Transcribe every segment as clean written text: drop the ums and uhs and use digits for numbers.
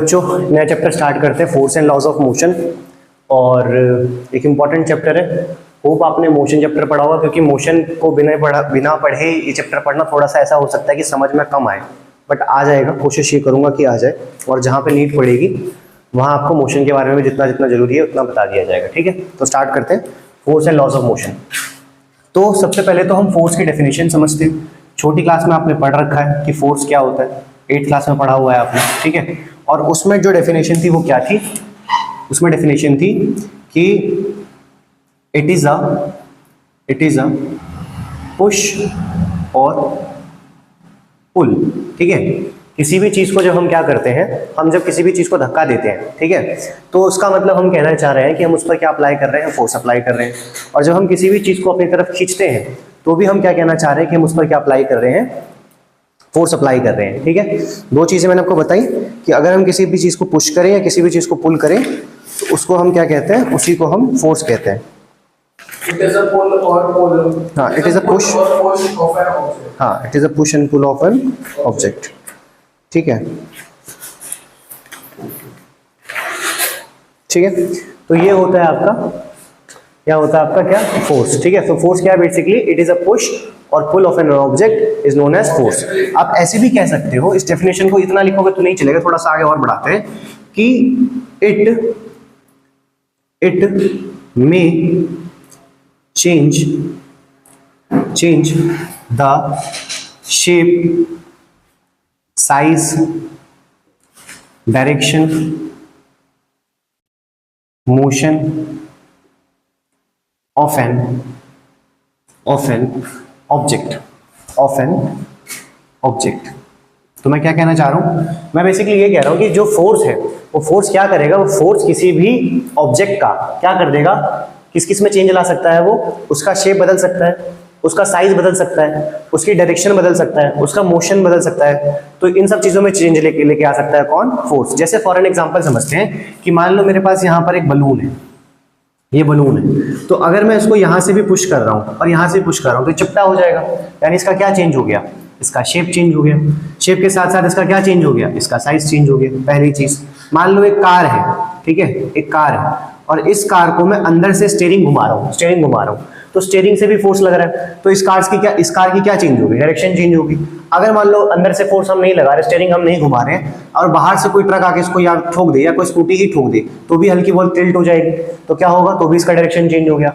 बच्चों नया chapter start करते हैं, force and laws of motion. और एक इम्पॉर्टेंट चैप्टर है। होप आपने मोशन चैप्टर पढ़ा होगा, क्योंकि मोशन को बिना पढ़े ये चैप्टर पढ़ना थोड़ा सा ऐसा हो सकता है कि समझ में कम आए, बट आ जाएगा। कोशिश ये करूंगा कि आ जाए, और जहाँ पे नीड पड़ेगी वहाँ आपको मोशन के बारे में जितना जितना जरूरी है उतना बता दिया जाएगा। ठीक है, तो स्टार्ट करते हैं force and laws of motion. तो सबसे पहले तो हम फोर्स की डेफिनेशन समझते हैं। छोटी क्लास में आपने पढ़ रखा है कि फोर्स क्या होता है, 8th क्लास में पढ़ा हुआ है आपने। ठीक है, और उसमें जो डेफिनेशन थी वो क्या थी? उसमें डेफिनेशन थी कि इट इज अ पुश और पुल। ठीक है, किसी भी चीज को जब हम क्या करते हैं, हम जब किसी भी चीज को धक्का देते हैं, ठीक है, तो उसका मतलब हम कहना चाह रहे हैं कि हम उस पर क्या अप्लाई कर रहे हैं, फोर्स अप्लाई कर रहे हैं। और जब हम किसी भी चीज को अपनी तरफ खींचते हैं तो भी हम क्या कहना चाह रहे हैं कि हम उस पर क्या अप्लाई कर रहे हैं, फोर्स अप्लाई कर रहे हैं। ठीक है, दो चीजें मैंने आपको बताई कि अगर हम किसी भी चीज को पुश करें या किसी भी चीज को पुल करें तो उसको हम क्या कहते हैं, उसी को हम फोर्स कहते हैं। It is a pull or pull. हाँ, it is a push. Or push of an object. हाँ, it is a push and pull of an object. ठीक है, ठीक है, तो ये होता है आपका, क्या होता है आपका, क्या, फोर्स। ठीक है, तो फोर्स क्या है basically, it is a push और pull of an object is known as force. आप ऐसे भी कह सकते हो, इस डेफिनेशन को इतना लिखोगे तो नहीं चलेगा, थोड़ा सा आगे और बढ़ाते हैं कि it may change the shape, size, direction, motion of an object। तो मैं क्या कहना चाह रहा हूं, मैं बेसिकली ये कह रहा हूं कि जो फोर्स है वो फोर्स क्या करेगा, वो फोर्स किसी भी ऑब्जेक्ट का क्या कर देगा, किस किस में चेंज ला सकता है, वो उसका शेप बदल सकता है, उसका साइज बदल सकता है, उसकी डायरेक्शन बदल सकता है, उसका मोशन बदल सकता है। तो इन सब चीजों में चेंज लेके आ सकता है कौन, फोर्स। जैसे फॉर एन एग्जांपल समझते हैं कि मान लो मेरे पास यहाँ पर एक बलून है, ये बलून है, तो अगर मैं इसको यहां से भी पुश कर रहा हूं और यहां से पुश कर रहा हूं तो चिपटा हो जाएगा, यानी इसका क्या चेंज हो गया, इसका शेप चेंज हो गया। शेप के साथ साथ इसका क्या चेंज हो गया, इसका साइज चेंज हो गया। पहली चीज, मान लो एक कार है, ठीक है, एक कार है, और इस कार को मैं अंदर से स्टीयरिंग घुमा रहा हूं, तो स्टीयरिंग से भी फोर्स लग रहा है, तो इस कार की क्या चेंज होगी, डायरेक्शन चेंज होगी। अगर मान लो अंदर से फोर्स हम नहीं लगा रहे, स्टीयरिंग हम नहीं घुमा रहे हैं, और बाहर से कोई ट्रक आके इसको यार ठोक दे या कोई स्कूटी ही ठोक दे, तो भी हल्की बहुत टिल्ट हो जाएगी, तो क्या होगा, तो भी इसका डायरेक्शन चेंज हो गया।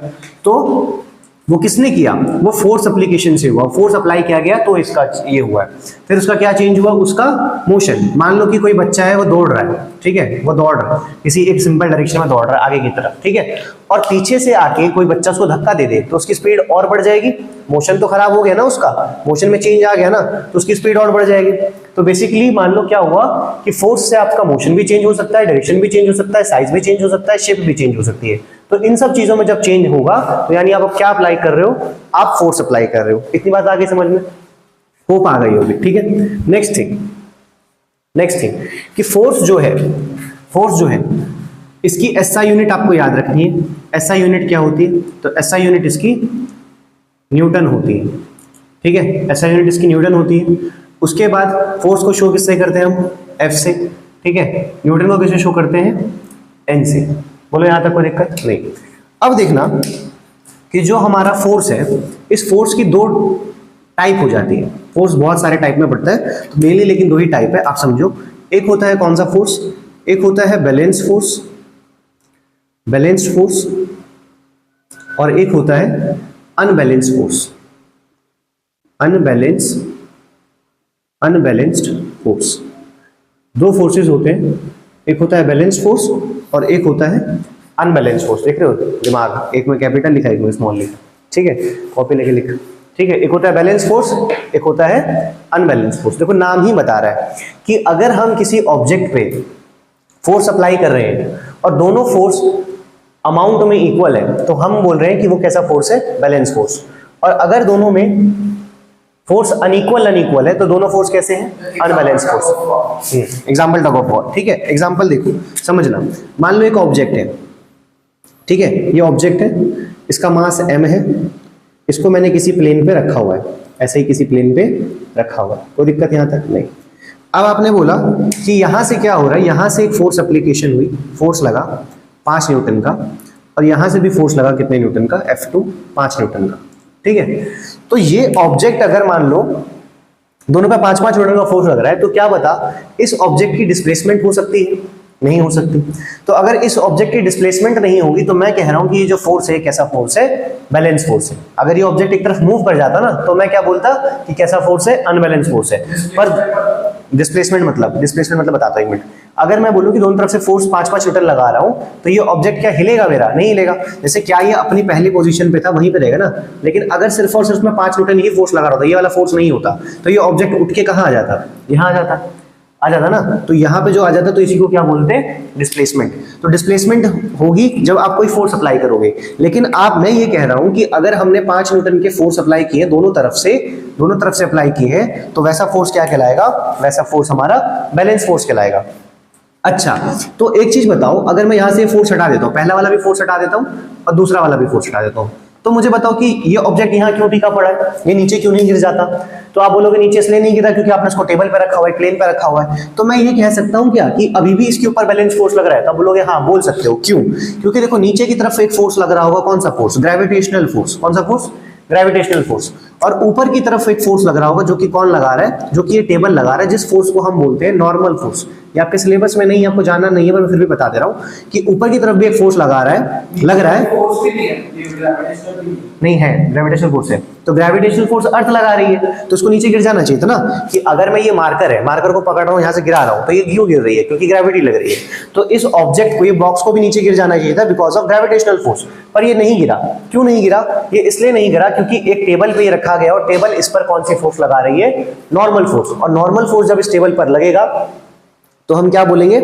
तो वो किसने किया, वो फोर्स एप्लीकेशन से हुआ, फोर्स अप्लाई किया गया तो इसका ये हुआ है। फिर उसका क्या चेंज हुआ, उसका मोशन। मान लो कि कोई बच्चा है, वो दौड़ रहा है, ठीक है, वो दौड़ रहा है, किसी एक सिंपल डायरेक्शन में दौड़ रहा है आगे की तरफ, ठीक है, और पीछे से आके कोई बच्चा उसको धक्का दे दे तो उसकी स्पीड और बढ़ जाएगी। मोशन तो खराब हो गया ना, उसका मोशन में चेंज आ गया ना, तो उसकी स्पीड और बढ़ जाएगी। तो बेसिकली मान लो क्या हुआ कि फोर्स से आपका मोशन भी चेंज हो सकता है, डायरेक्शन भी चेंज हो सकता है, साइज भी चेंज हो सकता है, शेप भी चेंज हो सकती है। तो इन सब चीजों में जब चेंज होगा तो यानी आप क्या अप्लाई कर रहे हो, आप फोर्स अप्लाई कर रहे हो। इतनी बात आगे समझ में होप आ गई होगी। ठीक है, नेक्स्ट थिंग कि फोर्स जो है इसकी एसआई यूनिट आपको याद रखनी है। एसआई यूनिट क्या होती है, तो एसआई यूनिट इसकी न्यूटन होती है। ठीक है, एसआई यूनिट इसकी न्यूटन होती है। उसके बाद फोर्स को शो किससे करते हैं हम, एफ से। ठीक है, न्यूटन को किससे शो करते हैं, एन से। बोलो यहां तक कोई दिक्कत नहीं। अब देखना कि जो हमारा फोर्स है, इस फोर्स की दो टाइप हो जाती है। फोर्स बहुत सारे टाइप में बढ़ता है, तो मेनली लेकिन दो ही टाइप है, आप समझो। एक होता है कौन सा फोर्स, एक होता है बैलेंस फोर्स, और एक होता है अनबैलेंस फोर्स, अनबैलेंस्ड फोर्स। दो फोर्सेस होते हैं, एक होता है बैलेंस फोर्स और एक होता है अनबैलेंस फोर्स। देख रहे हो दिमाग, एक में कैपिटल लिखा, एक में स्मॉल लिखा। ठीक है, कॉपी लेके लिख। ठीक है, एक होता है बैलेंस फोर्स, एक होता है अनबैलेंस फोर्स। देखो नाम ही बता रहा है कि अगर हम किसी ऑब्जेक्ट पे फोर्स अप्लाई कर रहे हैं और दोनों फोर्स अमाउंट में इक्वल है तो हम बोल रहे हैं कि वो कैसा फोर्स है, बैलेंस फोर्स। और अगर दोनों में फोर्स अनइक्वल है तो दोनों फोर्स कैसे हैं, unbalance force. Example tug of war. ठीक है, एग्जांपल देखो समझना। मान लो एक ऑब्जेक्ट है, ठीक है, ये ऑब्जेक्ट है, इसका मास m है, इसको मैंने किसी प्लेन पे रखा हुआ है, ऐसे ही किसी प्लेन पे रखा हुआ है, कोई दिक्कत यहां तक नहीं। अब आपने बोला कि यहां से क्या हो रहा है, यहां से एक फोर्स एप्लीकेशन हुई, फोर्स लगा 5 न्यूटन का, और यहां से भी फोर्स लगा कितने न्यूटन का, F2 5 न्यूटन का, ठीक है। तो ये ऑब्जेक्ट अगर मान लो दोनों पे 5-5 न्यूटन का फोर्स लग रहा है, तो क्या बता इस ऑब्जेक्ट की डिस्प्लेसमेंट हो सकती है? नहीं हो सकती। तो अगर इस ऑब्जेक्ट की डिस्प्लेसमेंट नहीं होगी तो मैं कह रहा हूं कि ये जो फोर्स है कैसा फोर्स है, बैलेंस फोर्स है। अगर ये ऑब्जेक्ट एक तरफ मूव कर जाता ना तो मैं क्या बोलता कि कैसा फोर्स है, अनबैलेंस फोर्स है। पर डिस्प्लेसमेंट मतलब बताता हूं एक मिनट। अगर मैं बोलूं कि दोनों तरफ से फोर्स 5-5 न्यूटन लगा रहा हूं तो ये ऑब्जेक्ट क्या हिलेगा मेरा? नहीं हिलेगा। जैसे क्या ये अपनी पहली पोजीशन पे था वहीं पे रहेगा ना, लेकिन अगर सिर्फ और सिर्फ मैं 5 न्यूटन ही फोर्स लगा रहा होता, ये वाला फोर्स नहीं होता, तो ये ऑब्जेक्ट उठ के कहां आ जाता? यहां आ जाता ना। तो यहाँ पे जो आ जाता तो इसी को क्या बोलते हैं, डिस्प्लेसमेंट। तो डिस्प्लेसमेंट होगी जब आप कोई फोर्स अप्लाई करोगे। लेकिन मैं ये कह रहा हूं कि अगर हमने 5 न्यूटन के फोर्स अप्लाई किए दोनों तरफ से अप्लाई किए हैं, तो वैसा फोर्स क्या कहलाएगा? वैसा फोर्स हमारा बैलेंस फोर्स कहलाएगा। अच्छा, तो एक चीज बताओ, अगर मैं यहां से फोर्स हटा देता हूं, पहला वाला भी फोर्स हटा देता हूं और दूसरा वाला भी फोर्स हटा देता हूं, तो मुझे बताओ कि ये ऑब्जेक्ट यहाँ क्यों टिका पड़ा है, ये नीचे क्यों नहीं गिर जाता? तो आप बोलोगे नीचे इसलिए नहीं गिरा क्योंकि आपने इसको टेबल पे रखा हुआ है, प्लेन पे रखा हुआ है। तो मैं ये कह सकता हूँ क्या कि अभी भी इसके ऊपर बैलेंस फोर्स लग रहा है? तब बोलोगे हाँ, बोल सकते हो। क्यों? क्योंकि देखो नीचे की तरफ एक फोर्स लग रहा होगा, कौन सा फोर्स? Gravitational force. कौन सा फोर्स? Gravitational force. और ऊपर की तरफ एक फोर्स लग रहा होगा, जो कि कौन लगा रहा है? जो कि ये टेबल लगा रहा है, जिस फोर्स को हम बोलते हैं नॉर्मल फोर्स। ये आपके सिलेबस में नहीं, आपको जानना नहीं है, पर मैं फिर भी बता दे रहा हूं कि ऊपर की तरफ भी एक फोर्स लग रहा है फोर्स भी नहीं है, ये ग्रेविटेशनल भी नहीं है, ग्रेविटेशनल फोर्स है। तो ग्रेविटेशनल फोर्स अर्थ लगा रही है, तो उसको नीचे गिर जाना चाहिए था ना। कि अगर मैं ये मार्कर को पकड़ रहा हूं, यहां से गिरा रहा हूं, तो ये क्यों गिर रही है? क्योंकि ग्रेविटी लग रही है। तो इस ऑब्जेक्ट को, ये बॉक्स को भी नीचे गिर जाना चाहिए था बिकॉज ऑफ ग्रेविटेशनल फोर्स, पर ये नहीं गिरा। क्यों नहीं गिरा? ये इसलिए नहीं गिरा क्योंकि एक टेबल पे ये रखा गया और टेबल इस पर कौन सी फोर्स लगा रही है? Normal force. और नॉर्मल फोर्स जब इस टेबल पर लगेगा तो हम क्या बोलेंगे?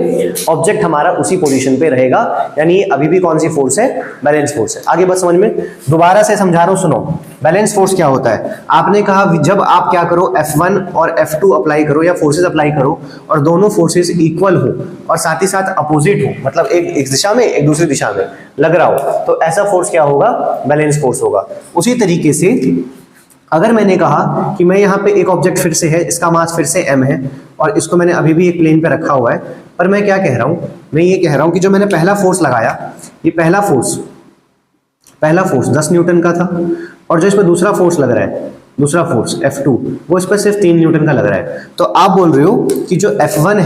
ऑब्जेक्ट हमारा उसी पोजीशन पे रहेगा, यानी ये अभी भी कौन सी फोर्स है? बैलेंस फोर्स है। आगे बस समझ में, दोबारा से समझा रहा हूं, सुनो। बैलेंस फोर्स क्या होता है? आपने कहा जब आप क्या करो, F1 और F2 अप्लाई करो या फोर्सेस अप्लाई करो और दोनों फोर्सेस इक्वल हो और साथ ही साथ अपोजिट हो, मतलब एक दिशा में एक दूसरी दिशा में लग रहा हो, तो ऐसा फोर्स क्या होगा? बैलेंस फोर्स होगा। उसी तरीके से अगर मैंने कहा कि मैं यहाँ पे एक ऑब्जेक्ट फिर से है, इसका मास फिर से m है और इसको मैंने अभी भी एक प्लेन पे रखा हुआ है, पर मैं क्या कह रहा हूँ? मैं ये कह रहा हूँ कि जो मैंने पहला फोर्स लगाया, ये पहला फोर्स 10 न्यूटन का था, और जो इस पर दूसरा फोर्स लग रहा है, दूसरा फोर्स F2, वो इस पर सिर्फ 3 न्यूटन का लग रहा है। तो आप बोल रहे हो कि जो F1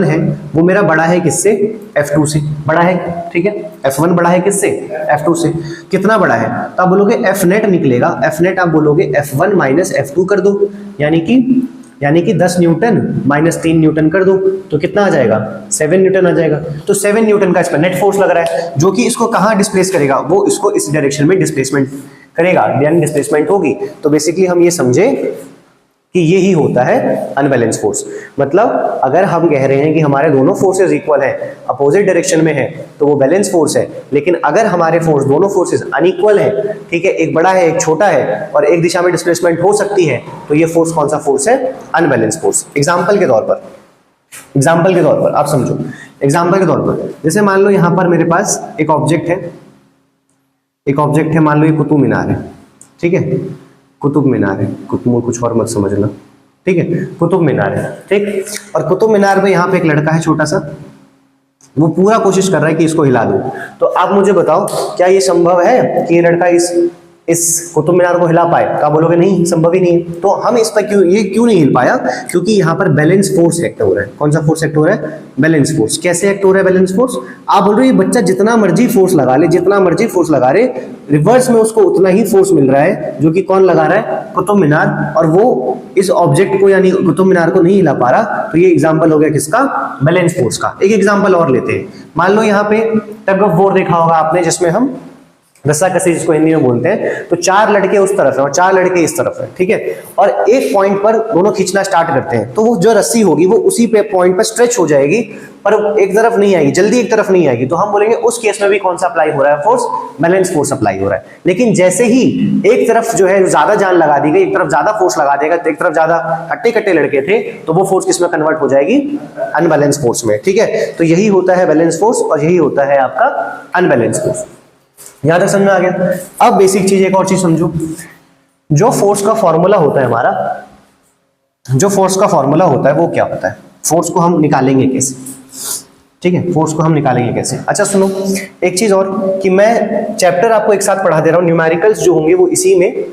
है वो मेरा बड़ा है किससे? F2 से बड़ा है, ठीक है। F1 बड़ा है किससे? F2 से। कितना बड़ा है? तो आप बोलोगे F नेट निकलेगा। F नेट आप बोलोगे F1 माइनस F2 कर दो, यानी कि 10 न्यूटन माइनस 3 न्यूटन कर दो, तो कितना आ जाएगा? 7 न्यूटन आ जाएगा। तो 7 न्यूटन का इस पर नेट फोर्स लग रहा है, जो कि इसको कहाँ डिस्प्लेस करेगा? वो इसको इस डायरेक्शन में डिस्प्लेसमेंट करेगा, यानी डिस्प्लेसमेंट होगी। तो बेसिकली हम ये समझे कि ये ही होता है अनबैलेंस फोर्स। मतलब अगर हम कह रहे हैं कि हमारे दोनों फोर्सेस इक्वल हैं, अपोजिट डायरेक्शन में है, तो वो बैलेंस फोर्स है। लेकिन अगर हमारे फोर्स, दोनों फोर्सेस अनइक्वल है, ठीक है, एक बड़ा है एक छोटा है और एक दिशा में डिस्प्लेसमेंट हो सकती है, तो ये फोर्स कौन सा फोर्स है? Unbalance force. एग्जाम्पल के तौर पर आप समझो। एग्जाम्पल के तौर पर जैसे मान लो यहाँ पर मेरे पास एक ऑब्जेक्ट है, मान लो ये कुतुब मीनार है, ठीक है, कुतुब मीनार है, कुछ और मत समझना, ठीक है, कुतुब मीनार है, ठीक। और कुतुब मीनार पे यहाँ पे एक लड़का है छोटा सा, वो पूरा कोशिश कर रहा है कि इसको हिला दूं। तो आप मुझे बताओ, क्या ये संभव है कि ये लड़का इस कुतुब मीनार को हिला पाए? तो आप बोलोगे नहीं, संभव ही नहीं है। तो हम इस पर क्यों नहीं हिल पाया? क्योंकि यहाँ पर बैलेंस फोर्स एक्ट हो रहा है। कौन सा फोर्स एक्ट हो रहा है? Balance force. कैसे एक्ट हो रहा है बैलेंस फोर्स? आप बोल रहे हो ये बच्चा जितना मर्जी फोर्स लगा ले, रिवर्स में उसको उतना ही फोर्स मिल रहा है, जो कि कौन लगा रहा है? कुतुब मीनार। और वो इस ऑब्जेक्ट को, यानी कुतुब मीनार को नहीं हिला पा रहा। तो ये एग्जाम्पल हो गया किसका? बैलेंस फोर्स का। एक एग्जाम्पल और लेते हैं। मान लो यहाँ पे टग ऑफ वॉर देखा होगा आपने, जिसमें हम रस्साकसी जिसको हिंदी में बोलते हैं, तो 4 लड़के उस तरफ है और 4 लड़के इस तरफ है, ठीक है। और एक पॉइंट पर दोनों खींचना स्टार्ट करते हैं, तो वो जो रस्सी होगी वो उसी पे पॉइंट पर स्ट्रेच हो जाएगी, पर एक तरफ नहीं आएगी, जल्दी एक तरफ नहीं आएगी। तो हम बोलेंगे उस केस में भी कौन सा अप्लाई हो रहा है फोर्स? बैलेंस फोर्स अप्लाई हो रहा है। लेकिन जैसे ही एक तरफ जो है ज्यादा जान लगा दी गई, एक तरफ ज्यादा फोर्स लगा देगा, एक तरफ ज्यादा हट्टे लड़के थे, तो वो फोर्स किसमें कन्वर्ट हो जाएगी? अनबैलेंस फोर्स में, ठीक है। तो यही होता है बैलेंस फोर्स और यही होता है आपका अनबैलेंस फोर्स। यहां तक समझ में आ गया? अब बेसिक चीज, एक और चीज समझो। जो फोर्स का फॉर्मूला होता है हमारा, जो फोर्स का फॉर्मूला होता है वो क्या होता है, फोर्स को हम निकालेंगे कैसे, ठीक है, फोर्स को हम निकालेंगे कैसे। अच्छा सुनो एक चीज और कि मैं चैप्टर आपको एक साथ पढ़ा दे रहा हूँ, न्यूमेरिकल्स जो होंगे वो इसी में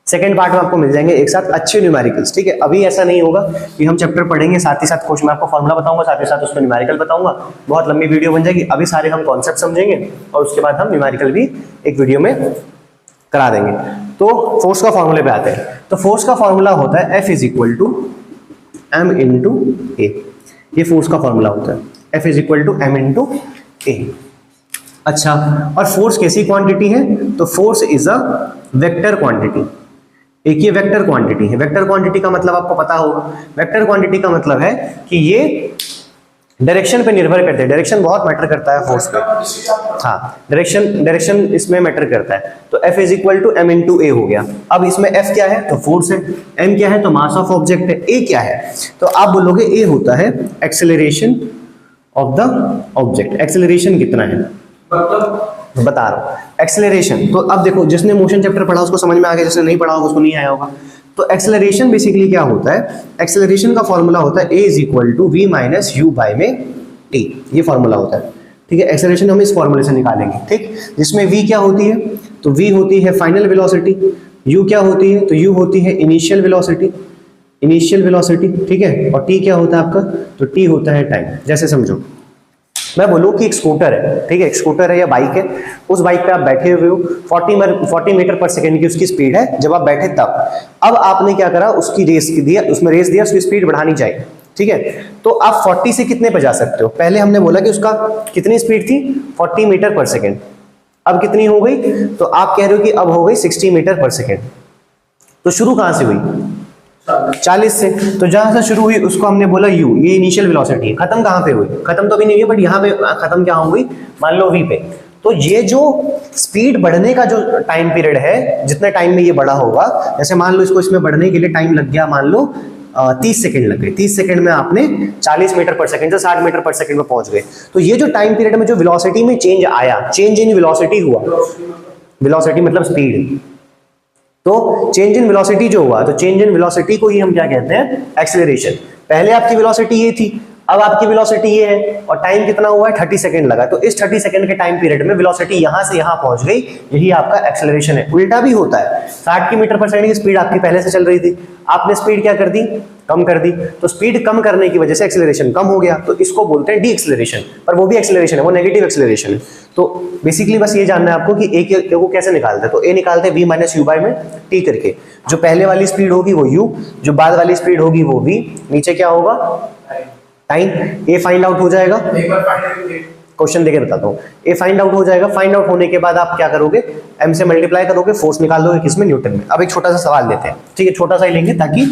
सेकंड पार्ट में आपको मिल जाएंगे एक साथ अच्छे न्यूमेरिकल्स, ठीक है। अभी ऐसा नहीं होगा कि हम चैप्टर पढ़ेंगे साथ ही साथ क्वेश्चन में आपको फॉर्मूला बताऊंगा, साथ ही साथ उसमें न्यूमेरिकल बताऊंगा, बहुत लंबी वीडियो बन जाएगी। अभी सारे हम कॉन्सेप्ट समझेंगे और उसके बाद हम न्यूमेरिकल भी एक वीडियो में करा देंगे। तो फोर्स का फॉर्मूले पे आते हैं। तो फोर्स का फॉर्मूला होता है F = m × a, ये फोर्स का फॉर्मूला होता है, F = m × a। अच्छा, और फोर्स कैसी क्वांटिटी है, तो force is a vector quantity, एक ये वेक्टर क्वांटिटी है। वेक्टर क्वांटिटी का मतलब आपको पता होगा, वेक्टर क्वांटिटी का मतलब है कि ये डायरेक्शन पे निर्भर करते हैं, डायरेक्शन बहुत मैटर करता है फोर्स पे, हाँ डायरेक्शन इसमें मैटर करता है। तो F = m × a हो गया। अब इसमें F क्या है, तो फोर्स है, m क्या है, तो मास ऑफ ऑब्जेक्ट है, a क्या है, तो आप बोलोगे a होता है acceleration of the object. Acceleration कितना है बता रहा हूँ, एक्सेलरेशन। तो अब देखो जिसने मोशन चैप्टर पढ़ा उसको समझ में आ गया, जिसने नहीं पढ़ा होगा उसको नहीं आया होगा। तो एक्सेलरेशन बेसिकली क्या होता है, एक्सेलरेशन का फॉर्मूला होता है a = v - u/t, ये फॉर्मूला होता है, ठीक है। एक्सेलरेशन हम इस फॉर्मूले से निकालेंगे, ठीक, जिसमें v क्या होती है, तो v होती है फाइनल वेलोसिटी, u क्या होती है, तो u होती है इनिशियल वेलोसिटी, ठीक है, और t क्या होता है आपका, तो t होता है टाइम। जैसे समझो मैं बोलूं कि एक स्कूटर है, ठीक है, एक स्कूटर है या बाइक है, उस बाइक पे आप बैठे हुए हो, 40 मीटर पर सेकंड की उसकी स्पीड है जब आप बैठे तब। अब आपने क्या करा, उसकी रेस दिया, उसमें रेस दिया, उसकी स्पीड बढ़ानी चाहिए, ठीक है। तो आप 40 से कितने पे जा सकते हो, पहले हमने बोला कि उसका कितनी स्पीड थी 40 मीटर पर सेकंड, अब कितनी हो गई, तो आप कह रहे हो कि अब हो गई 60 मीटर पर सेकंड। तो शुरू कहां से हुई, 40 से, तो जहां से शुरू हुई उसको हमने बोला u, ये इनिशियल वेलोसिटी है। खत्म कहां पे हुई, खत्म तो अभी नहीं हुई, बट यहाँ पे खत्म क्या हो गई, मान लो v पे। तो ये जो स्पीड बढ़ने का जो टाइम पीरियड है, जितने टाइम में ये बढ़ा होगा, जैसे मान लो इसको इसमें बढ़ने के लिए टाइम लग गया, मान लो 30 सेकंड लग गए, 30 सेकंड में आपने 40 मीटर पर सेकंड से 60 मीटर पर सेकंड में पहुंच गए। तो ये जो टाइम पीरियड में जो वेलोसिटी में चेंज आया, चेंज इन वेलोसिटी हुआ, वेलोसिटी मतलब स्पीड, तो चेंज इन वेलोसिटी जो हुआ, तो चेंज इन वेलोसिटी को ही हम क्या कहते हैं, एक्सेलरेशन। पहले आपकी वेलोसिटी ये थी, अब आपकी वेलोसिटी ये है, और टाइम कितना हुआ है, 30 सेकंड लगा। तो इस 30 सेकंड के टाइम पीरियड में वेलोसिटी यहां से यहां पहुंच गई, यही आपका एक्सेलरेशन है। उल्टा भी होता है, 60 मीटर पर सेकंड की स्पीड आपकी पहले से चल रही थी, आपने स्पीड क्या कर दी, कम कर दी, तो स्पीड कम करने की वजह से एक्सेलरेशन कम हो गया, तो इसको बोलते हैं डी एक्सेलरेशन। पर वो भी एक्सेलरेशन है, वो नेगेटिव एक्सेलरेशन है। तो बेसिकली बस ये जानना है आपको कि ए को कैसे निकालते हैं। तो ए निकालते हैं v - u/t करके, जो पहले वाली स्पीड होगी वो u, जो बाद वाली स्पीड होगी वो v, नीचे क्या होगा, टाइम। ए फाइंड आउट हो जाएगा, क्वेश्चन देके बताता हूँ, ए फाइंड आउट हो जाएगा। फाइंड आउट होने के बाद आप क्या करोगे, m से मल्टीप्लाई करोगे, फोर्स निकाल दोगे किसमें, न्यूटन में। अब एक छोटा सा सवाल लेते हैं, ठीक है, छोटा सा ही लेंगे ताकि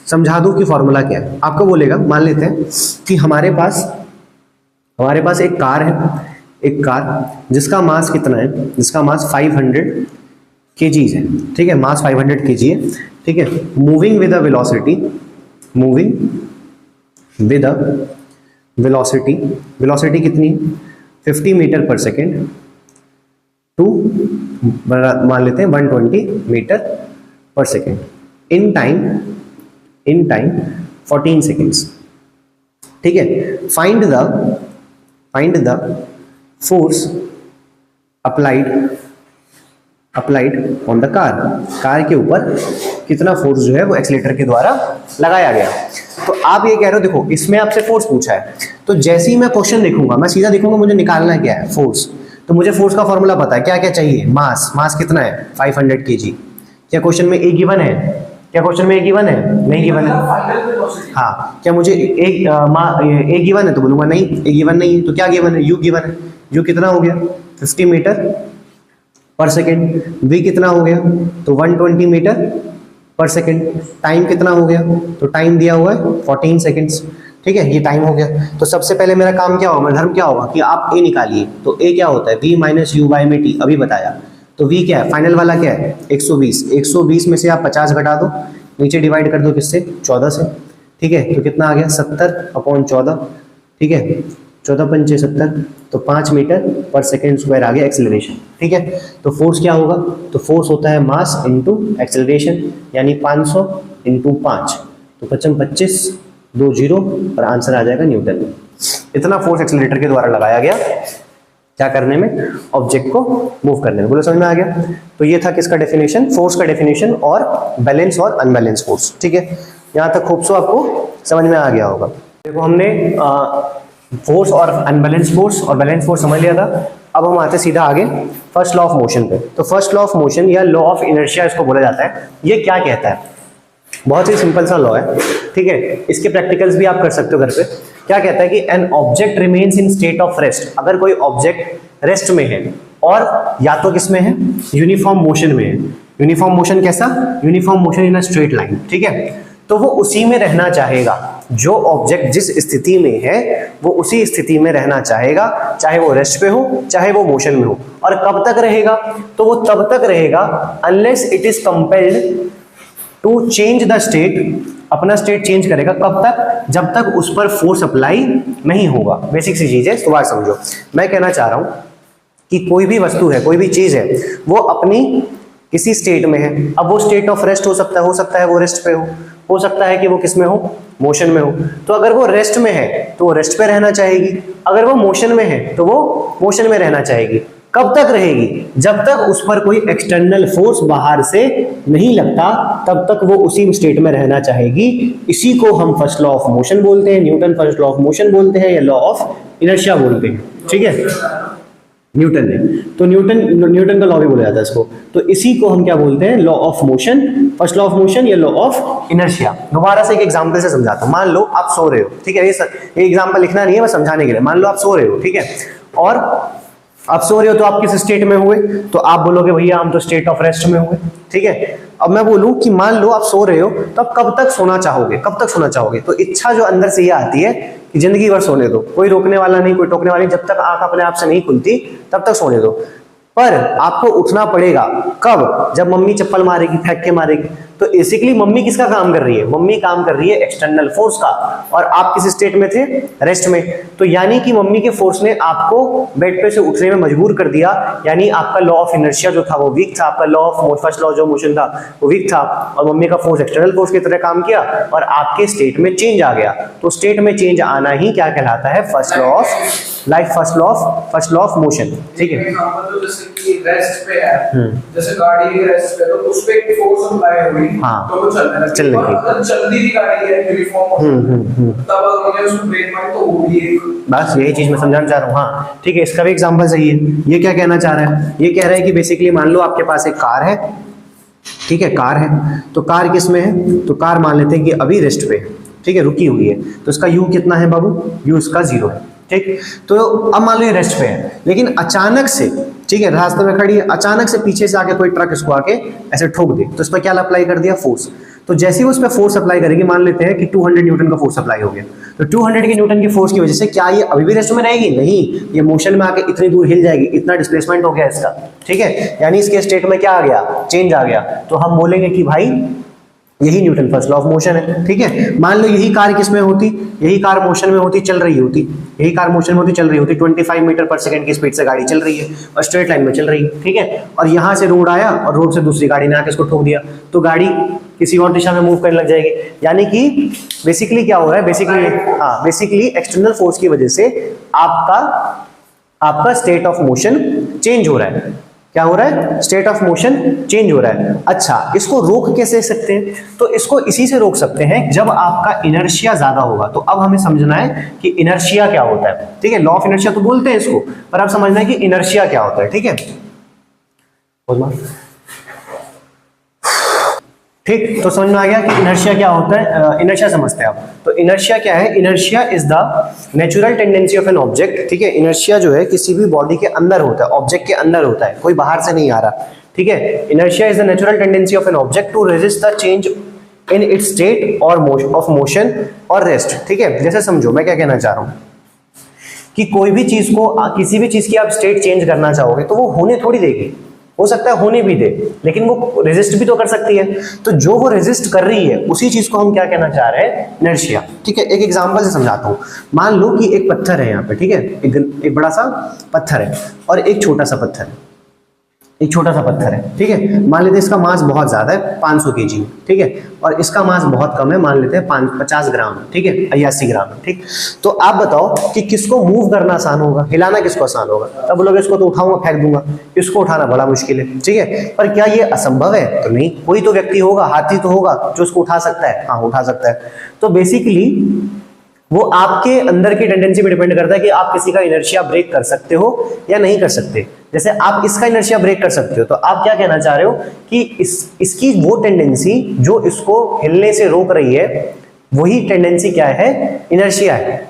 समझा दूं कि फॉर्मूला क्या है। आपको बोलेगा, मान लेते हैं कि हमारे पास एक कार है, एक कार जिसका मास कितना है, जिसका मास 500 kg है, ठीक है, मास 500 kg है, ठीक है। Moving with a velocity, velocity कितनी है, 50 मीटर पर सेकेंड टू मान लेते हैं 120 मीटर पर सेकेंड, इन टाइम 14 सेकेंड्स, ठीक है। Find the force applied on the car के ऊपर कितना फोर्स जो है वो एक्सीलरेटर के द्वारा लगाया गया। तो आप ये कह रहे हो, देखो इसमें आपसे फोर्स पूछा है, तो जैसे ही मैं क्वेश्चन देखूंगा, मैं सीधा देखूंगा मुझे निकालना क्या है, फोर्स। तो मुझे फोर्स का फॉर्मूला पता है, क्या क्या चाहिए, मास कितना है 500 kg। क्या क्वेश्चन में ए गिवन है, नहीं गिवन है, हाँ। क्या मुझे ए गिवन है, तो बोलूंगा नहीं, ए गिवन नहीं है। तो क्या गिवन है, यू गिवन है। यू कितना हो गया, 50 मीटर पर सेकेंड। वी कितना हो गया, तो 120 मीटर पर सेकेंड। टाइम कितना हो गया, तो टाइम दिया हुआ है 14 सेकेंड्स, ठीक है, ये टाइम हो गया। तो सबसे पहले मेरा काम क्या होगा, मेरा धर्म क्या होगा कि आप ए निकालिए। तो ए क्या होता है, v - u/t, अभी बताया। तो v क्या है, फाइनल वाला क्या है, 120 में से आप 50 घटा दो, नीचे डिवाइड कर दो किससे, 14 से, ठीक है। तो कितना आ गया, 70/14, ठीक है, 14×5 = 70, तो 5 मीटर पर सेकेंड स्क्वायर आ गया एक्सेलरेशन, ठीक है। तो फोर्स क्या होगा, तो फोर्स होता है मास इंटू एक्सेलरेशन, यानी 500 × 5, तो 25 2 0 और आंसर आ जाएगा न्यूटन में। इतना फोर्स एक्सीलरेटर के द्वारा लगाया गया, क्या करने में, ऑब्जेक्ट को मूव करने में। बोलो समझ में आ गया। तो ये था किसका डेफिनेशन, फोर्स का डेफिनेशन और बैलेंस और अनबैलेंस फोर्स। ठीक है, यहाँ तक खूब सो आपको समझ में आ गया होगा। देखो हमने फोर्स और अनबैलेंस फोर्स और बैलेंस फोर्स समझ लिया था। अब हम आते सीधा आगे फर्स्ट लॉ ऑफ मोशन पे। तो फर्स्ट लॉ ऑफ मोशन या लॉ ऑफ इनर्शिया इसको बोला जाता है। ये क्या कहता है, बहुत ही सिंपल सा लॉ है, ठीक है। इसके प्रैक्टिकल्स भी आप कर सकते हो घर पे। क्या कहता है कि an object remains in state of rest. अगर कोई ऑब्जेक्ट रेस्ट में है और या तो किसमें है, यूनिफॉर्म मोशन में है। यूनिफॉर्म मोशन कैसा, uniform motion in a straight line, ठीक है। तो वो उसी में रहना चाहेगा, जो ऑब्जेक्ट जिस स्थिति में है वो उसी स्थिति में रहना चाहेगा, चाहे वो रेस्ट पे हो चाहे वो मोशन में हो। और कब तक रहेगा, तो वो तब तक रहेगा unless it is compelled to change the state. अपना स्टेट चेंज करेगा कब तक, जब तक उस पर फोर्स अप्लाई नहीं होगा। बेसिक सी चीज है, तो बात समझो। मैं कहना चाह रहा हूं कि कोई भी वस्तु है, कोई भी चीज है, वो अपनी किसी स्टेट में है। अब वो स्टेट ऑफ रेस्ट हो सकता है वो रेस्ट पे हो सकता है कि वो किस में हो, मोशन में हो। तो अगर वो रेस्ट में है तो वो रेस्ट पे रहना चाहेगी, अगर वो मोशन में है तो वो मोशन में रहना चाहेगी। कब तक रहेगी, जब तक उस पर कोई एक्सटर्नल फोर्स बाहर से नहीं लगता, तब तक वो उसी स्टेट में रहना चाहेगी। इसी को हम फर्स्ट लॉ ऑफ मोशन बोलते हैं, Newton first law of motion बोलते हैं, या लॉ ऑफ इनर्शिया बोलते हैं, ठीक है। न्यूटन ने, तो न्यूटन का लॉ भी बोला जाता है इसको। तो इसी को हम क्या बोलते हैं, law of motion, first law of motion या लॉ ऑफ इनर्शिया। दोबारा से एक एग्जांपल से समझाता हूं। मान लो आप सो रहे हो, ठीक है। ये एग्जांपल लिखना नहीं है, बस समझाने के लिए। मान लो आप सो रहे हो, ठीक है, और आप सो रहे हो तो आप किस स्टेट में हुए, तो आप बोलोगे भैया हम तो स्टेट ऑफ रेस्ट में हुए, ठीक है। अब मैं बोलूं कि मान लो आप सो रहे हो, तो आप कब तक सोना चाहोगे, कब तक सोना चाहोगे। तो इच्छा जो अंदर से ये आती है कि जिंदगी भर सोने दो, कोई रोकने वाला नहीं, कोई टोकने वाला नहीं, जब तक आंख अपने आप से नहीं खुलती तब तक सोने दो। पर आपको उठना पड़ेगा कब, जब मम्मी चप्पल मारेगी, फेंक के मारेगी। तो बेसिकली मम्मी किसका काम कर रही है, मम्मी काम कर रही है एक्सटर्नल फोर्स का, और आप किस स्टेट में थे, रेस्ट में। तो यानी कि मम्मी के फोर्स ने आपको बेड पे से उठने में मजबूर कर दिया, यानी आपका लॉ ऑफ इनर्शिया जो था वो वीक था, आपका लॉ ऑफ फर्स्ट लॉ जो मोशन था वो वीक था, और मम्मी का फोर्स एक्सटर्नल फोर्स की तरह काम किया और आपके स्टेट में चेंज आ गया। तो स्टेट में चेंज आना ही क्या कहलाता है, first law of life, first law of motion, ठीक है। तो जैसे कि रेस्ट पे है, जैसे गाड़ी रेस्ट पे, तो उस पे एक फोर्स अप्लाई हुई, तो वो चलने लगी। अगर चलती हुई गाड़ी है यूनिफॉर्म, तब अगर मैंने उसको ब्रेक मारी तो वो भी एक, बस यही चीज मैं समझाना चाह रहा हूँ। हाँ ठीक है, इसका भी एग्जांपल सही है। ये क्या कहना चाह रहा है, ये कह रहा है कि बेसिकली मान लो आपके पास एक कार है, ठीक है, कार है। तो कार किस में है, तो कार मान लेते हैं कि अभी रेस्ट पे है, ठीक है, रुकी हुई है। तो इसका यू कितना है बाबू, यू इसका 0 है, ठीक। तो अब मान लो ये रेस्ट पे है, लेकिन अचानक से, ठीक है, रास्ते में खड़ी है, अचानक से पीछे से आके कोई ट्रक इसको आके ऐसे ठोक दे, तो इस पर क्या अप्लाई कर दिया, फोर्स। तो जैसे ही उस पर फोर्स अप्लाई करेगी, मान लेते हैं कि 200 न्यूटन का फोर्स अप्लाई हो गया, तो 200 की न्यूटन की फोर्स की वजह से क्या ये अभी भी रेस्ट में रहेगी, नहीं, ये मोशन में आके इतनी दूर हिल जाएगी, इतना डिस्प्लेसमेंट हो गया इसका, ठीक है। यानी इसके स्टेट में क्या आ गया, चेंज आ गया। तो हम बोलेंगे कि भाई यही Newton first law of motion है, ठीक है। मान लो यही कार किसमें होती, यही कार मोशन में होती, चल रही होती, यही कार मोशन में होती, चल रही होती, 25 मीटर पर सेकंड की स्पीड से गाड़ी चल रही है और स्ट्रेट लाइन में चल रही है, ठीक है। और यहाँ से रोड आया और रोड से दूसरी गाड़ी ने आके इसको ठोक दिया, तो गाड़ी किसी और दिशा में मूव करने लग जाएगी। यानी कि बेसिकली क्या हो रहा है, बेसिकली एक्सटर्नल फोर्स की वजह से आपका स्टेट ऑफ मोशन चेंज हो रहा है। क्या हो रहा है, स्टेट ऑफ मोशन चेंज हो रहा है। अच्छा, इसको रोक कैसे सकते हैं, तो इसको इसी से रोक सकते हैं जब आपका इनर्शिया ज्यादा होगा। तो अब हमें समझना है कि इनर्शिया क्या होता है, ठीक है। लॉ ऑफ इनर्शिया तो बोलते हैं इसको, पर अब समझना है कि इनर्शिया क्या होता है, ठीक है। ठीक, तो समझ में आ गया कि इनर्शिया क्या होता है। इनर्शिया समझते हैं आप। तो इनर्शिया क्या है, inertia is the natural tendency of an object, ठीक है। इनर्शिया जो है किसी भी बॉडी के अंदर होता है, ऑब्जेक्ट के अंदर होता है, कोई बाहर से नहीं आ रहा, ठीक है। Inertia is the natural tendency of an object to resist the change in its state और ऑफ मोशन और रेस्ट, ठीक है। जैसे समझो मैं क्या कहना चाह रहा हूं कि कोई भी चीज को, किसी भी चीज की आप स्टेट चेंज करना चाहोगे तो वो होने थोड़ी देगी, हो सकता है होने भी दे, लेकिन वो रेजिस्ट भी तो कर सकती है। तो जो वो रेजिस्ट कर रही है उसी चीज को हम क्या कहना चाह रहे हैं, इनर्शिया, ठीक है। एक एग्जांपल से समझाता हूं। मान लो कि एक पत्थर है यहाँ पे, ठीक है, एक बड़ा सा पत्थर है और एक छोटा सा पत्थर है, एक छोटा सा पत्थर है, ठीक है, मान लेते हैं इसका मास बहुत ज्यादा है 500 केजी, ठीक है, और इसका मास बहुत कम है, मान लेते हैं 50 ग्राम, ठीक है, 80 ग्राम, ठीक। तो आप बताओ कि किसको मूव करना आसान होगा, हिलाना किसको आसान होगा? तब बोलोगे इसको तो उठाऊंगा फेंक दूंगा, इसको उठाना बड़ा मुश्किल है, ठीक है। पर क्या ये असंभव है? तो नहीं, कोई तो व्यक्ति होगा, हाथी तो होगा जो इसको उठा सकता है, हाँ उठा सकता है। तो बेसिकली वो आपके अंदर की टेंडेंसी पे डिपेंड करता है कि आप किसी का इनर्शिया ब्रेक कर सकते हो या नहीं कर सकते। जैसे आप इसका इनर्शिया ब्रेक कर सकते हो, तो आप क्या कहना चाह रहे हो कि इसकी वो टेंडेंसी जो इसको हिलने से रोक रही है, वही टेंडेंसी क्या है? इनर्शिया है।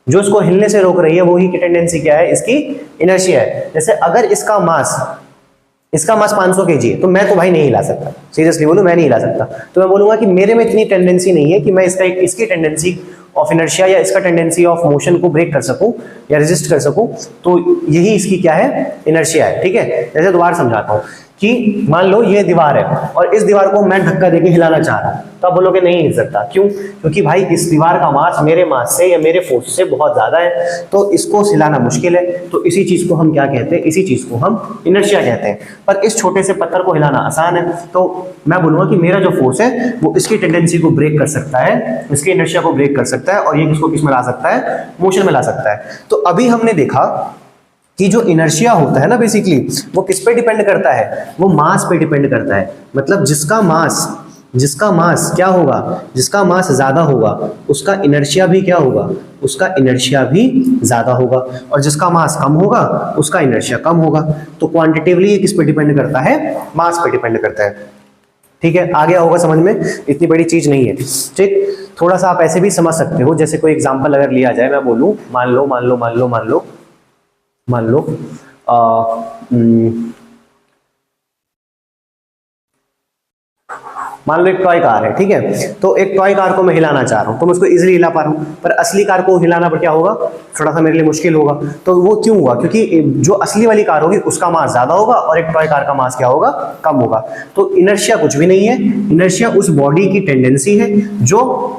जो इसको हिलने से रोक रही है वही की टेंडेंसी क्या है? इसकी इनर्शिया है। जैसे अगर इसका मास 500 केजी है, तो मैं तो भाई नहीं हिला सकता, सीरियसली बोलूं मैं नहीं हिला सकता। तो मैं बोलूंगा कि मेरे में इतनी टेंडेंसी नहीं है कि मैं इसकी टेंडेंसी ऑफ इनर्शिया या इसका टेंडेंसी ऑफ मोशन को ब्रेक कर सकूं या रेजिस्ट कर सकूं। तो यही इसकी क्या है? इनर्शिया है, ठीक है। जैसे दोबारा समझाता हूं कि मान लो ये दीवार है और इस दीवार को मैं धक्का देके हिलाना चाह रहा हूं, तो आप बोलोगे नहीं हिल सकता। क्यों? क्योंकि भाई इस दीवार का मास मेरे मास से या मेरे फोर्स से बहुत ज्यादा है, तो इसको हिलाना मुश्किल है। तो इसी चीज को हम क्या कहते हैं? इसी चीज को हम इनर्शिया कहते हैं। पर इस छोटे से पत्थर को हिलाना आसान है, तो मैं बोलूंगा कि मेरा जो फोर्स है वो इसकी टेंडेंसी को ब्रेक कर सकता है, इसके इनर्शिया को ब्रेक कर सकता है, और ये किसको किस में ला सकता है? मोशन में ला सकता है। तो अभी हमने देखा कि जो इनर्शिया होता है ना, बेसिकली वो किस पे डिपेंड करता है? वो मास पे डिपेंड करता है। मतलब जिसका मास क्या होगा? जिसका मास ज्यादा होगा उसका इनर्शिया भी क्या होगा? उसका इनर्शिया भी ज्यादा होगा। और जिसका मास कम होगा उसका इनर्शिया कम होगा। तो क्वांटिटेटिवली ये किस पे डिपेंड करता है? मास पे डिपेंड करता है, ठीक है। आ गया होगा समझ में? इतनी बड़ी चीज नहीं है, ठीक। थोड़ा सा आप ऐसे भी समझ सकते हो, जैसे कोई एग्जांपल अगर लिया जाए, मैं बोलूं मान लो एक टॉय कार है, ठीक है। तो एक टॉय कार को मैं हिलाना चाह रहा हूं, तो मैं उसको इजीली हिला पा रहा हूं, पर असली कार को हिलाना पर क्या होगा? थोड़ा सा मेरे लिए मुश्किल होगा। तो वो क्यों हुआ? क्योंकि जो असली वाली कार होगी उसका मास ज्यादा होगा और एक टॉय कार का मास क्या होगा? कम होगा। तो इनर्शिया कुछ भी नहीं है, इनर्शिया उस बॉडी की टेंडेंसी है जो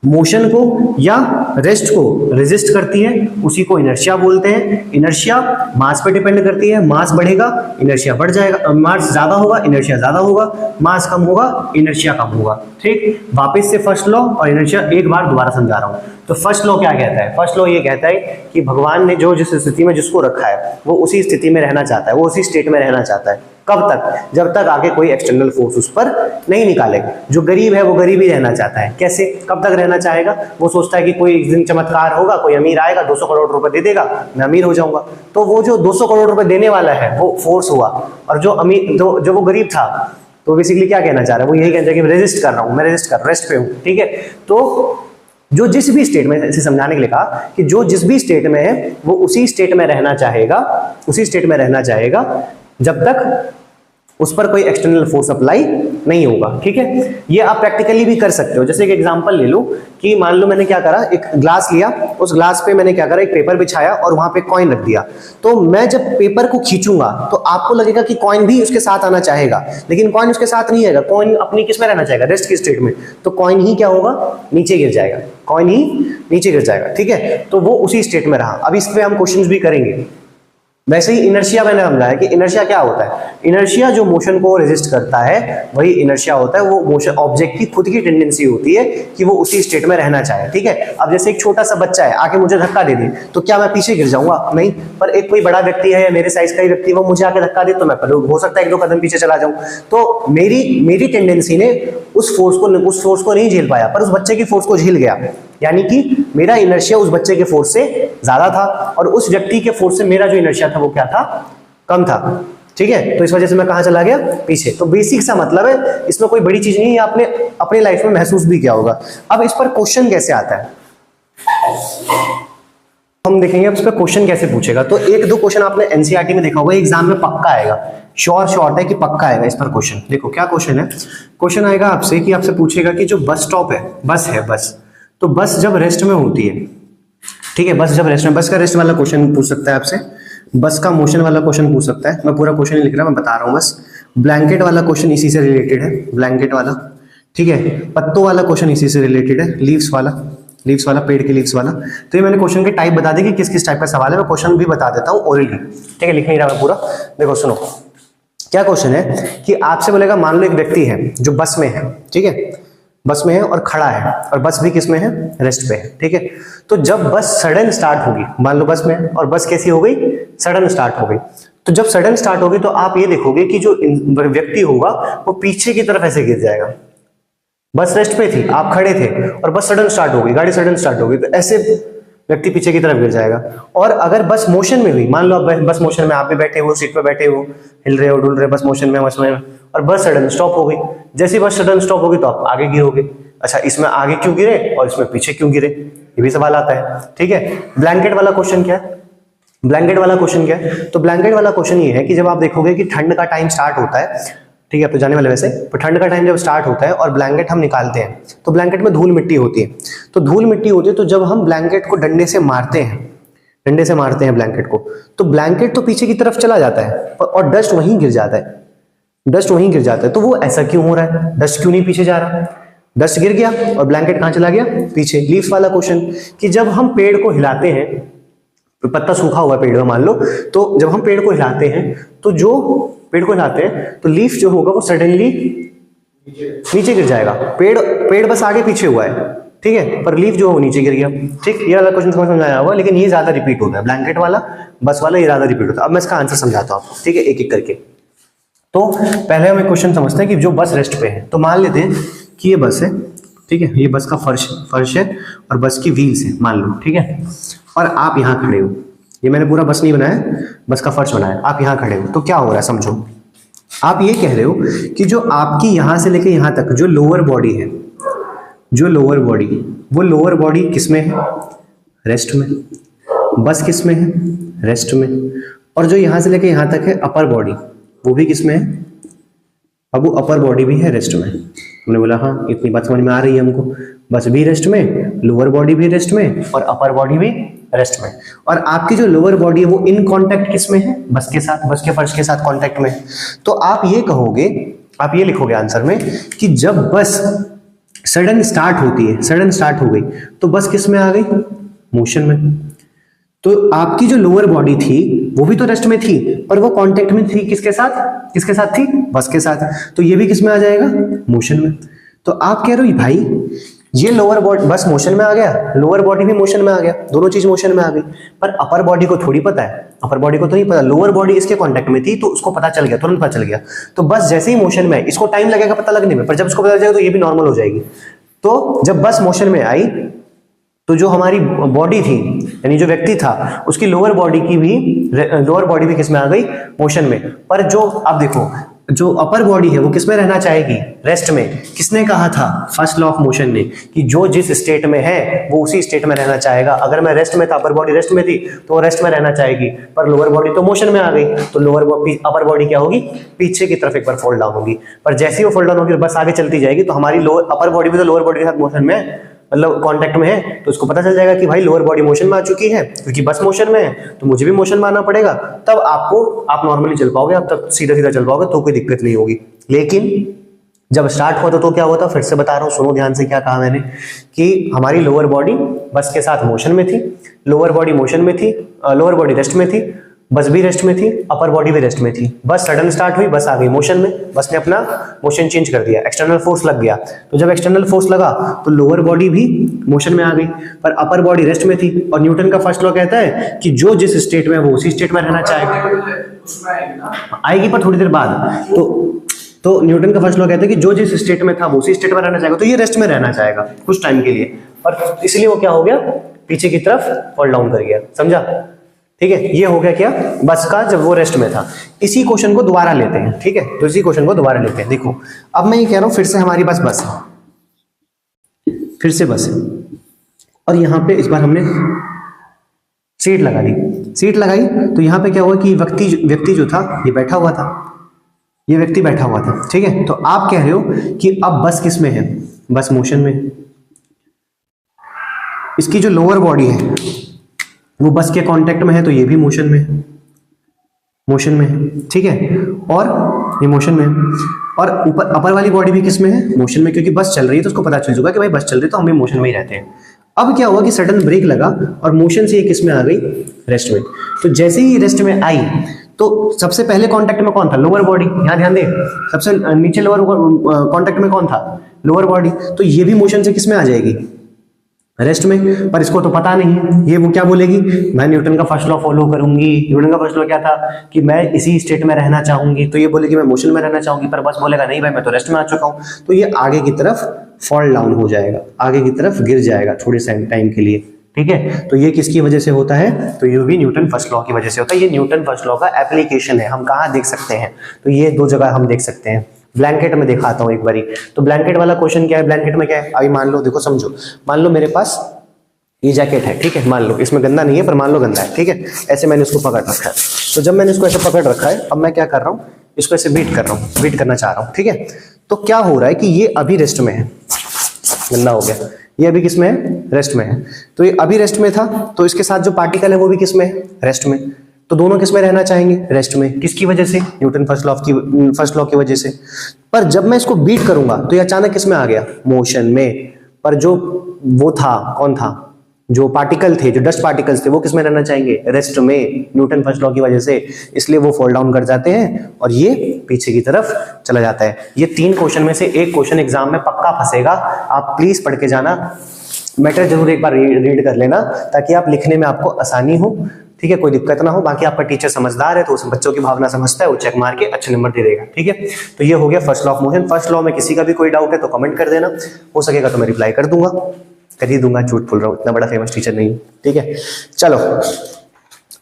मोशन को या रेस्ट को रेजिस्ट करती है, उसी को इनर्शिया बोलते हैं। इनर्शिया मास पे डिपेंड करती है, मास बढ़ेगा इनर्शिया बढ़ जाएगा, मास ज्यादा होगा इनर्शिया ज्यादा होगा, मास कम होगा इनर्शिया कम होगा, ठीक। वापस से फर्स्ट लॉ और इनर्शिया एक बार दोबारा समझा रहा हूं। तो फर्स्ट लॉ क्या कहता है? फर्स्ट लॉ ये कहता है कि भगवान ने जो जिस स्थिति में जिसको रखा है वो उसी स्थिति में रहना चाहता है, वो उसी स्टेट में रहना चाहता है। कब तक? जब तक आगे कोई एक्सटर्नल फोर्स उस पर नहीं निकाले। जो गरीब है वो गरीब ही रहना चाहता है। कैसे? कब तक रहना चाहेगा? वो सोचता है कि कोई एक दिन चमत्कार होगा, कोई अमीर आएगा 200 करोड़ रुपए दे देगा, मैं अमीर हो जाऊंगा। तो वो जो 200 करोड़ रुपए देने वाला है वो फोर्स हुआ, और जो अमीर जो वो गरीब था, तो बेसिकली क्या कहना चाह रहा है? वो यही कहना चाह रहा है कि रेजिस्ट कर रहा हूं, मैं रेस्ट पे हूं, ठीक है। तो जो जिस भी स्टेट में, इसे समझाने के लिए कहा कि जो जिस भी स्टेट में है वो उसी स्टेट में रहना चाहेगा जब तक उस पर कोई एक्सटर्नल फोर्स अप्लाई नहीं होगा, ठीक है। ये आप प्रैक्टिकली भी कर सकते हो। जैसे एक एग्जांपल ले लो कि मान लो मैंने क्या करा, एक ग्लास लिया, उस ग्लास पे मैंने क्या करा, एक पेपर बिछाया और वहां पे कॉइन रख दिया। तो मैं जब पेपर को खींचूंगा तो आपको लगेगा कि कॉइन भी उसके साथ आना चाहेगा, लेकिन कॉइन उसके साथ नहीं आएगा। कॉइन अपनी किस में रहना चाहेगा? रेस्ट की स्टेट में। तो कॉइन ही क्या होगा? नीचे गिर जाएगा, ठीक है। तो वो उसी स्टेट में रहा। अब इस पे हम क्वेश्चंस भी करेंगे। वैसे ही इनर्शिया मैंने समझाया कि इनर्शिया क्या होता है। इनर्शिया जो मोशन को रेजिस्ट करता है वही इनर्शिया होता है। वो मोशन ऑब्जेक्ट की खुद की टेंडेंसी होती है कि वो उसी स्टेट में रहना चाहे, ठीक है। अब जैसे एक छोटा सा बच्चा है, आके मुझे धक्का दे दे, तो क्या मैं पीछे गिर जाऊंगा? नहीं। पर एक कोई बड़ा व्यक्ति है, मेरे साइज का ही व्यक्ति, वो मुझे आके धक्का दे तो मैं हो सकता है 1-2 कदम पीछे चला जाऊं। तो मेरी टेंडेंसी ने उस फोर्स को नहीं झेल पाया, पर उस बच्चे की फोर्स को झेल गया। यानी कि मेरा इनर्शिया उस बच्चे के फोर्स से ज्यादा था, और उस व्यक्ति के फोर्स से मेरा जो इनर्शिया था वो क्या था? कम था, ठीक है। तो इस वजह से मैं कहां चला गया? पीछे। तो बेसिक सा मतलब है, इसमें कोई बड़ी चीज नहीं है, आपने अपनी लाइफ में महसूस भी किया होगा। अब इस पर क्वेश्चन कैसे आता है हम देखेंगे। अब इस पर क्वेश्चन कैसे पूछेगा। तो 1-2 क्वेश्चन आपने एनसीईआरटी में देखा होगा, एग्जाम में पक्का आएगा, शॉर्ट है कि पक्का आएगा इस पर क्वेश्चन। देखो क्या क्वेश्चन है। क्वेश्चन आएगा आपसे कि आपसे पूछेगा कि जो बस स्टॉप है, बस तो बस जब रेस्ट में होती है, ठीक है, बस जब रेस्ट में, बस का रेस्ट वाला क्वेश्चन पूछ सकता है आपसे, बस का मोशन वाला क्वेश्चन पूछ सकता है। मैं पूरा क्वेश्चन नहीं लिख रहा, मैं बता रहा हूँ बस। ब्लैंकेट वाला क्वेश्चन इसी से रिलेटेड है, ब्लैंकेट वाला, ठीक है। पत्तों वाला क्वेश्चन इसी से रिलेटेड है, लीव्स वाला, पेड़ के लीव्स वाला। तो ये मैंने क्वेश्चन के टाइप बता दी कि किस किस टाइप का सवाल है। मैं क्वेश्चन भी बता देता हूँ ओरली, ठीक है, लिख नहीं रहा मैं पूरा। देखो सुनो, क्या क्वेश्चन है कि आपसे बोलेगा मान लो एक व्यक्ति है जो बस में है, ठीक है, बस में है और खड़ा है, और बस भी किस में है, रेस्ट पे है, ठीक है। तो जब बस सडन स्टार्ट होगी, मान लो बस में है और बस कैसी हो गई, सडन स्टार्ट हो गई, तो जब सडन स्टार्ट होगी तो आप ये देखोगे कि जो व्यक्ति होगा वो पीछे की तरफ ऐसे गिर जाएगा। बस रेस्ट पे थी, आप खड़े थे और बस सडन स्टार्ट हो गई, गाड़ी सडन स्टार्ट हो गई, तो ऐसे व्यक्ति पीछे की तरफ गिर जाएगा। और अगर बस मोशन में हुई, मान लो आप बस मोशन में, आप भी बैठे हो, सीट पे बैठे हो, हिल रहे हो, डुल रहे, बस मोशन में और बस सडन स्टॉप हो गई, जैसे बस सडन स्टॉप होगी तो आप आगे गिरोगे। अच्छा, इसमें आगे क्यों गिरे और इसमें पीछे क्यों गिरे, ये भी सवाल आता है, ठीक है। ब्लैंकेट वाला क्वेश्चन क्या है, ब्लैंकेट वाला क्वेश्चन क्या है, तो ब्लैंकेट वाला क्वेश्चन ये है कि जब आप देखोगे कि ठंड का टाइम स्टार्ट होता है, ठीक है, तो जाने वाले वैसे, तो ठंड का टाइम जब स्टार्ट होता है और ब्लैंकेट हम निकालते हैं तो ब्लैंकेट में धूल मिट्टी होती है, तो धूल मिट्टी होती है, तो जब हम ब्लैंकेट को डंडे से मारते हैं ब्लैंकेट को, तो ब्लैंकेट तो पीछे की तरफ चला जाता है और डस्ट वहीं गिर जाता है, तो वो ऐसा क्यों हो रहा है, डस्ट क्यों नहीं पीछे जा रहा, डस्ट गिर गया और ब्लैंकेट कहां चला गया, पीछे। लीव्स वाला क्वेश्चन कि जब हम पेड़ को हिलाते हैं, पत्ता सूखा हुआ पेड़ में मान लो, तो जब हम पेड़ को हिलाते हैं तो जो पेड़ को हिलाते हैं तो लीफ जो होगा वो सडनली नीचे गिर जाएगा। पेड़ बस आगे पीछे हुआ है, ठीक है, पर लीफ जो है नीचे गिर गया, ठीक। ये वाला क्वेश्चन समझाया हुआ, लेकिन ये ज्यादा रिपीट होता है, ब्लैंकेट वाला, बस वाला ये ज्यादा रिपीट होता है। अब मैं इसका आंसर समझाता हूँ आपको, ठीक है, एक एक करके। तो पहले हम एक क्वेश्चन समझते हैं कि जो बस रेस्ट पे है, तो मान लेते हैं कि ये बस है, ठीक है, ये बस का फर्श है और बस की व्हील्स है मान लो, ठीक है, और आप यहाँ खड़े हो, ये मैंने पूरा बस नहीं बनाया, बस का फर्श बनाया, आप यहाँ खड़े हो, तो क्या हो रहा है समझो। आप ये कह रहे हो कि जो आपकी यहां से लेके यहां तक जो लोअर बॉडी है, वो लोअर बॉडी किसमें है, रेस्ट में, बस किसमें है, रेस्ट में, और जो यहां से लेके यहां तक है अपर बॉडी, वो भी किसमें है, अब वो अपर बॉडी भी है रेस्ट में। हमने बोला हाँ, इतनी बात समझ में आ रही है हमको, बस भी रेस्ट में, लोअर बॉडी भी रेस्ट में और अपर बॉडी भी रेस्ट में। और आपकी जो लोअर बॉडी है वो इन कांटेक्ट किस में है, बस के साथ, बस के फर्श के साथ कांटेक्ट में। तो आप ये कहोगे, आप ये लिखोगे आंसर में कि जब बस सडन स्टार्ट होती है, सडन स्टार्ट हो गई, तो बस किस में आ गई, मोशन में। तो आपकी जो लोअर बॉडी थी वो भी तो रेस्ट में थी, पर वो कांटेक्ट में थी किसके साथ थी, बस के साथ, तो ये भी किस में आ जाएगा, मोशन में। तो आप कह रहे हो भाई ये लोअर बॉडी बस मोशन में आ गया, लोअर बॉडी भी मोशन में आ गया, दोनों चीज मोशन में आ गई, पर अपर बॉडी को थोड़ी पता है, अपर बॉडी को तो नहीं पता, लोअर बॉडी इसके कांटेक्ट में थी तो उसको पता चल गया, तुरंत पता चल गया। तो बस जैसे ही मोशन में है, इसको टाइम लगेगा पता लगने में, पर जब इसको पता चल जाएगा तो ये भी नॉर्मल हो जाएगी। तो जब बस मोशन में आई तो जो हमारी बॉडी थी, यानी जो व्यक्ति था, उसकी लोअर बॉडी भी किस में आ गई, मोशन में। पर जो आप देखो, जो अपर बॉडी है वो किस में रहना चाहेगी, रेस्ट में। किसने कहा था, फर्स्ट लॉ ऑफ मोशन ने, कि जो जिस स्टेट में है वो उसी स्टेट में रहना चाहेगा। अगर मैं रेस्ट में था, अपर बॉडी रेस्ट में थी, तो वो रेस्ट में रहना चाहेगी, पर लोअर बॉडी तो मोशन में आ गई, तो अपर बॉडी क्या होगी, पीछे की तरफ एक बार फोल्ड डाउन होगी। पर जैसे ही वो फोल्ड डाउन होगी बस आगे चलती जाएगी, तो हमारी अपर बॉडी भी तो लोअर बॉडी के साथ मोशन में, मतलब कांटेक्ट में है, तो उसको पता चल जाएगा कि भाई लोअर बॉडी मोशन में आ चुकी है, क्योंकि बस मोशन में है तो मुझे भी मोशन में आना पड़ेगा, तब आप नॉर्मली चल पाओगे, आप तब सीधा चल पाओगे, तो कोई दिक्कत नहीं होगी। लेकिन जब स्टार्ट हुआ तो क्या हुआ था, फिर से बता रहा हूँ, सुनो ध्यान से क्या कहा मैंने, कि हमारी लोअर बॉडी बस के साथ मोशन में थी, लोअर बॉडी मोशन में थी, लोअर बॉडी रेस्ट में थी, बस भी रेस्ट में थी, अपर बॉडी भी रेस्ट में थी। बस सडन स्टार्ट हुई, बस आ गई मोशन में, बस ने अपना मोशन चेंज कर दिया, एक्सटर्नल फोर्स लग गया। तो जब एक्सटर्नल फोर्स लगा तो लोअर बॉडी भी मोशन में आ गई, पर अपर बॉडी रेस्ट में थी। और न्यूटन का फर्स्ट लॉ कहता है कि जो जिस स्टेट में वो उसी स्टेट में रहना चाहेगा, आएगी पर थोड़ी देर बाद। तो न्यूटन का फर्स्ट लॉ कहता है कि जो जिस स्टेट में था वो उसी स्टेट में रहना चाहेगा, तो ये रेस्ट में रहना चाहेगा कुछ टाइम के लिए, पर इसलिए वो क्या हो गया, पीछे की तरफ फॉल डाउन कर गया। समझा, ठीक है। ये हो गया क्या, बस का जब वो रेस्ट में था। इसी क्वेश्चन को दोबारा लेते हैं, ठीक है, तो इसी क्वेश्चन को दोबारा लेते हैं। देखो अब मैं ये कह रहा हूं, फिर से हमारी बस है, फिर से बस है, और यहाँ पे इस बार हमने सीट लगा दी, सीट लगाई, तो यहाँ पे क्या हुआ कि व्यक्ति जो था ये बैठा हुआ था, ये व्यक्ति बैठा हुआ था, ठीक है। तो आप कह रहे हो कि अब बस किस में है, बस मोशन में, इसकी जो लोअर बॉडी है वो बस के कांटेक्ट में है, तो ये भी मोशन में है, मोशन में है, ठीक है, और ये मोशन में है, और ऊपर अपर वाली बॉडी भी किस में है, मोशन में, क्योंकि बस चल रही है तो उसको पता चल चुका कि भाई बस चल रही है तो हम भी मोशन में ही रहते हैं। अब क्या हुआ कि सडन ब्रेक लगा और मोशन से ये किस में आ गई, रेस्ट में। तो जैसे ही रेस्ट में आई तो सबसे पहले कांटेक्ट में कौन था? Lower body. यहाँ ध्यान दे, सबसे नीचे लोअर कांटेक्ट में कौन था? Lower body. तो ये भी मोशन से किस में आ जाएगी? रेस्ट में। पर इसको तो पता नहीं है, ये वो क्या बोलेगी? मैं न्यूटन का फर्स्ट लॉ फॉलो करूंगी। न्यूटन का फर्स्ट लॉ क्या था कि मैं इसी स्टेट में रहना चाहूंगी, तो ये बोलेगी मैं मोशन में रहना चाहूंगी, पर बस बोलेगा नहीं भाई मैं तो रेस्ट में आ चुका हूं। तो ये आगे की तरफ फॉल डाउन हो जाएगा, आगे की तरफ गिर जाएगा थोड़े से टाइम के लिए, ठीक है। तो ये किसकी वजह से होता है? तो ये भी न्यूटन फर्स्ट लॉ की वजह से होता है। ये न्यूटन फर्स्ट लॉ का एप्लीकेशन है। हम कहाँ देख सकते हैं? तो ये दो जगह हम देख सकते हैं। ब्लैंकेट में दिखाता हूं एक बारी। तो ब्लैंकेट वाला क्वेश्चन क्या है? ब्लैंकेट में क्या है? अभी मान लो, देखो समझो, मान लो मेरे पास ये जैकेट है, ठीक है, मान लो इसमें गंदा नहीं है पर मान लो गंदा है, ठीक है। ऐसे मैंने इसको पकड़ रखा है। तो जब मैंने इसको ऐसे पकड़ रखा है, अब मैं क्या कर रहा हूँ, इसको ऐसे बीट कर रहा हूँ, बीट करना चाह रहा हूँ, ठीक है। तो क्या हो रहा है कि ये अभी रेस्ट में है, गंदा हो गया, ये अभी किस में है? रेस्ट में है। तो ये अभी रेस्ट में था, तो इसके साथ जो पार्टिकल है वो भी किस में है? रेस्ट में। तो दोनों किस में रहना चाहेंगे? रेस्ट में। किसकी वजह से? न्यूटन फर्स्ट लॉ की वजह से। पर जब मैं इसको बीट करूंगा तो ये अचानक किस में आ गया? मोशन में। पर जो वो था, कौन था? जो पार्टिकल थे, जो डस्ट पार्टिकल्स थे, वो किस में रहना चाहेंगे? रेस्ट में, न्यूटन फर्स्ट लॉ की वजह से। इसलिए वो फॉल डाउन कर जाते हैं और ये पीछे की तरफ चला जाता है। ये 3 क्वेश्चन में से एक क्वेश्चन एग्जाम में पक्का फंसेगा, आप प्लीज पढ़ के जाना। मैटर जरूर एक बार रीड कर लेना ताकि आप लिखने में आपको आसानी हो, ठीक है, कोई दिक्कत ना हो। बाकी आपका टीचर समझदार है तो उस बच्चों की भावना समझता है, वो चेक मार के अच्छे नंबर दे देगा, ठीक है। तो ये हो गया first law of motion. First law में किसी का भी कोई डाउट है तो कमेंट कर देना, हो सकेगा तो मैं रिप्लाई कर दूंगा, कर ही दूंगा, झूठ बोल रहा हूँ, इतना बड़ा फेमस टीचर नहीं, ठीक है। चलो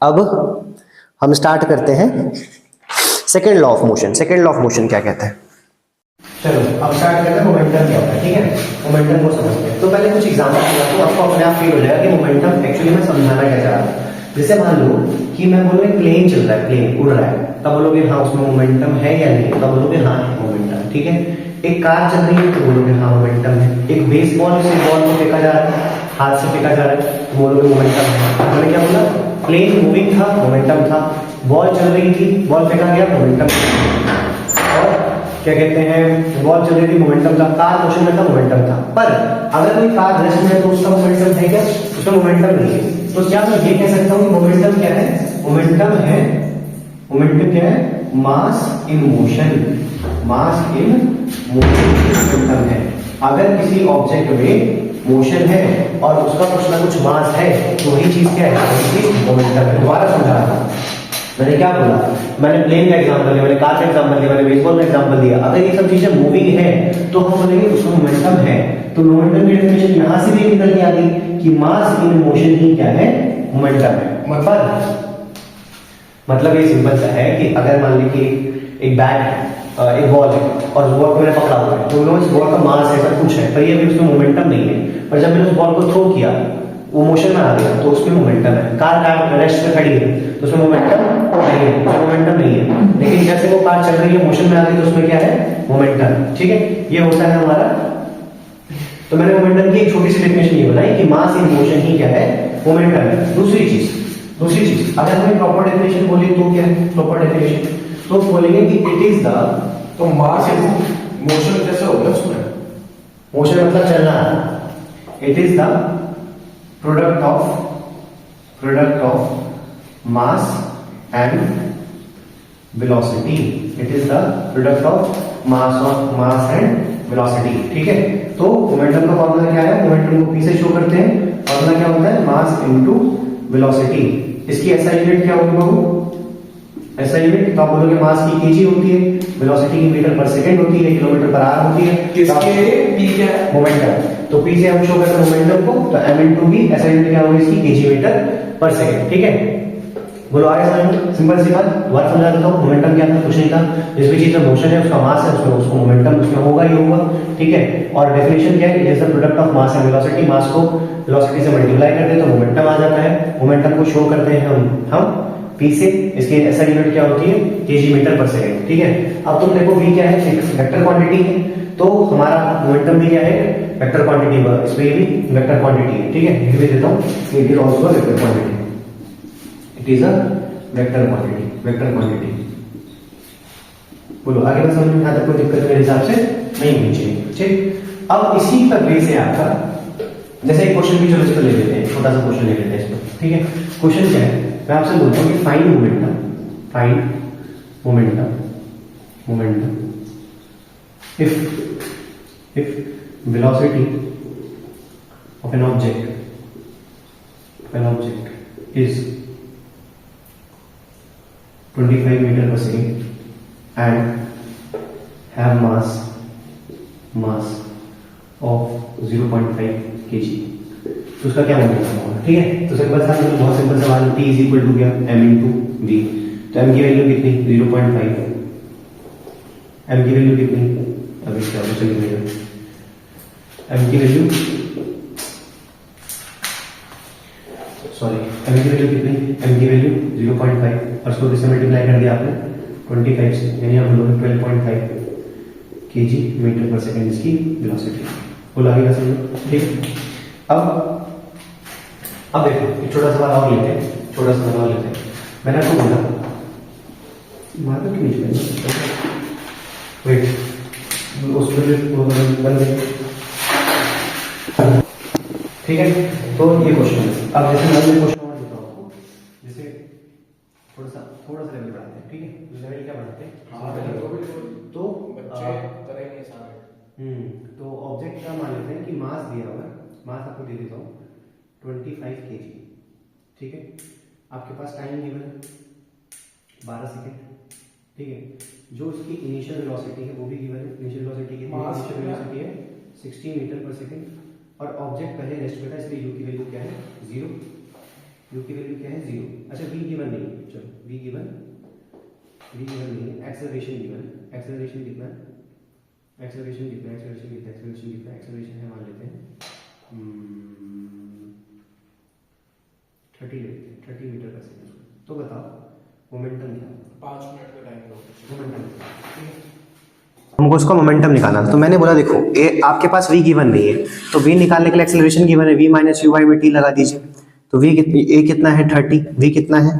अब हम स्टार्ट करते हैं second law of motion. Second law of motion क्या कहता है? चलो अब स्टार्ट करते हैं मोमेंटम क्या होता है, ठीक है। मोमेंटम को समझते हैं। तो पहले कुछ एग्जांपल दिया तो आपको अपने आप फील हो जाएगा कि मोमेंटम एक्चुअली मैं समझाना क्या चाह रहा हूँ। जैसे मान लो कि मैं बोलूँ एक प्लेन चल रहा है, प्लेन उड़ रहा है, तब बोलोगे हाँ उसमें मोमेंटम है या नहीं, तब बोलोगे हाँ है मोमेंटम, ठीक है। एक कार चल रही है तो बोलोगे हाँ मोमेंटम है। एक बेसबॉल से बॉल को फेंका जा रहा है, हाथ से फेंका जा रहा है, तो बोलोगे मोमेंटम है। मैंने क्या बोला? प्लेन मूविंग था, मोमेंटम था। बॉल चल रही थी, बॉल फेंका गया, मोमेंटम। और क्या कहते हैं, बॉल चल रही थी, मोमेंटम था। कार मोशन में था, मोमेंटम था। पर अगर कोई कार रेस्ट में है तो उसका मोमेंटम है क्या? उसका मोमेंटम नहीं है। तो क्या मैं ये कह सकता हूँ कि मोमेंटम क्या है? मोमेंटम है, मोमेंटम क्या है? Mass in motion, mass in motion momentum है। अगर किसी ऑब्जेक्ट में मोशन है और उसका कुछ ना कुछ मास है तो वही चीज क्या है? वही चीज मोमेंटम है। दोबारा समझा रहा हूं, मैंने क्या बोला? मैंने प्लेन का एग्जांपल दिया, मैंने कार का एग्जांपल दिया, मैंने बेसबॉल का एग्जांपल दिया। अगर ये सब चीजें मूविंग है तो हम बोलेंगे उसका मोमेंटम है। तो मोमेंटम की डेफिनेशन यहां से भी निकल के आ गई कि मास इन मोशन ही क्या है? मोमेंटम है। मतलब ये सिंपल सा है कि अगर मान लीजिए एक बैग है, एक बॉल है और उस बॉल को मैंने पकड़ा हुआ है, तो इस बॉल का मास है, सब कुछ है, पर ये भी उसमें मोमेंटम नहीं है। पर जब मैंने उस बॉल को थ्रो किया, वो मोशन में आ गया, तो उसमें मोमेंटम है। कार रेस्ट में खड़ी है तो उसमें मोमेंटम नहीं है, उसमें मोमेंटम नहीं है। लेकिन जैसे वो कार चल रही है, मोशन में आ गई, तो उसमें क्या है? मोमेंटम, ठीक है। ये होता है हमारा। तो मैंने मोमेंटम की एक छोटी सी डेफिनेशन ये बनाई कि मास इन मोशन ही क्या है? मोमेंटम है। दूसरी चीज अगर हमें प्रॉपर डेफिनेशन बोले तो क्या है प्रॉपर डेफिनेशन? तो बोलेंगे कि इट इज द, तो मास इन मोशन कैसे होगा उसमें? मोशन मतलब चलना। It is the product of mass and velocity. It is the product of mass and velocity, ठीक है। तो मोमेंटम का फॉर्मूला क्या है? मोमेंटम को पी से शो करते हैं। फॉर्मूला क्या होता है? Mass into velocity. इसकी ऐसा यूनिट क्या होगी बाबू? ऐसा यूनिट तो आप बोलोगे मास की केजी होती है, वेलोसिटी की मीटर पर सेकंड होती है, किलोमीटर पर आवर होती है। किसके पी क्या है? मोमेंटम। तो पी से हम शो करते हैं मोमेंटम को, तो m इनटू v, ऐसा यूनिट क्या होगी इसकी? केजी मीटर पर सेकंड, ठीक है। बोलो आगे समझ, सिंपल सी बात। दोबारा समझा देता हूँ। मोमेंटम क्या था? कुछ नहीं था, जिस भी चीज में मोशन है उसका मास है, उसमें उसको मोमेंटम उसमें होगा ही होगा, ठीक है। और डेफिनेशन क्या है? It is the product of mass and velocity. Mass को वेलोसिटी से मल्टीप्लाई करते हैं तो मोमेंटम आ जाता है। मोमेंटम को शो करते हैं हम p से। इसकी ऐसा यूनिट क्या होती है? केजी मीटर पर सेकंड, ठीक है। अब तुम देखो v क्या है? एक वेक्टर क्वांटिटी है, तो हमारा मोमेंटम भी क्या है? Vector quantity. इसमें भी वेक्टर क्वांटिटी है, ठीक है। लिख भी देता हूँ, it is also a vector quantity. It is a vector quantity. बोलो आगे बस समझ में, यहाँ तक कोई दिक्कत मेरे हिसाब से नहीं होनी चाहिए, ठीक। अब इसी पर बेस है आपका, जैसे एक क्वेश्चन भी चलो इसको ले लेते हैं, छोटा सा क्वेश्चन ले लेते हैं इसको, ठीक है। क्वेश्चन क्या है? मैं आपसे बोलता हूँ कि find momentum find momentum if velocity of an object is 25 meter per second and have mass of 0.5 kg, तो उसका क्या मोमेंटम होगा? ठीक है, तो सिंपल सा बहुत सिंपल सवाल, T इज इक्वल टू क्या, m इंटू v। तो m की वैल्यू कितनी, 0.5। m की वैल्यू कितनी, अभी क्या हो चलिए, m की वैल्यू कितनी, m की वैल्यू 0.5 और उसको किससे मल्टीप्लाई कर दिया आपने, 25 से, यानी हम लोग 12.5 kg मीटर पर सेकंड इसकी वेलोसिटी वो लगेगा समझो। ठीक, अब देखो एक छोटा सवाल और लेते हैं, मैंने आपको बोला मार क्यों नहीं वेट उस पर बन गए। ठीक है, तो ये क्वेश्चन है। अब जैसे मैं क्वेश्चन और देता हूँ आपको, जैसे थोड़ा सा लेवल बढ़ाते हैं। ठीक है, लेवल क्या बढ़ाते हैं, तो तो ऑब्जेक्ट का मान लेते हैं कि मास दिया हुआ है, मास आपको दे देता हूँ 25 kg। ठीक है, आपके पास टाइम गिवन है 12 सेकेंड। ठीक है, जो उसकी इनिशियल वेलोसिटी है वो भी गिवन है, इनिशियल वेलोसिटी है 60 मीटर पर सेकेंड और ऑब्जेक्ट पहले रेस्ट करता है, इसलिए u की वैल्यू क्या है, 0। u की वैल्यू क्या है, 0। अच्छा v गिवन नहीं है, चलो v गिवन नहीं है, एक्सेलरेशन गिवन, एक्सेलरेशन कितना है, एक्सेलरेशन है मान लेते हैं 30 मीटर पर सेकेंड। तो बताओ मोमेंटम क्या, 5 मिनट का टाइम लो मोमेंटम। हमको उसका मोमेंटम निकालना था, तो मैंने बोला देखो ए आपके पास v गिवन नहीं है, तो v निकालने के लिए एक्सेलरेशन गिवन है, v minus you by we T लगा दीजिए। तो v कितनी, a कितना है 30, v कितना है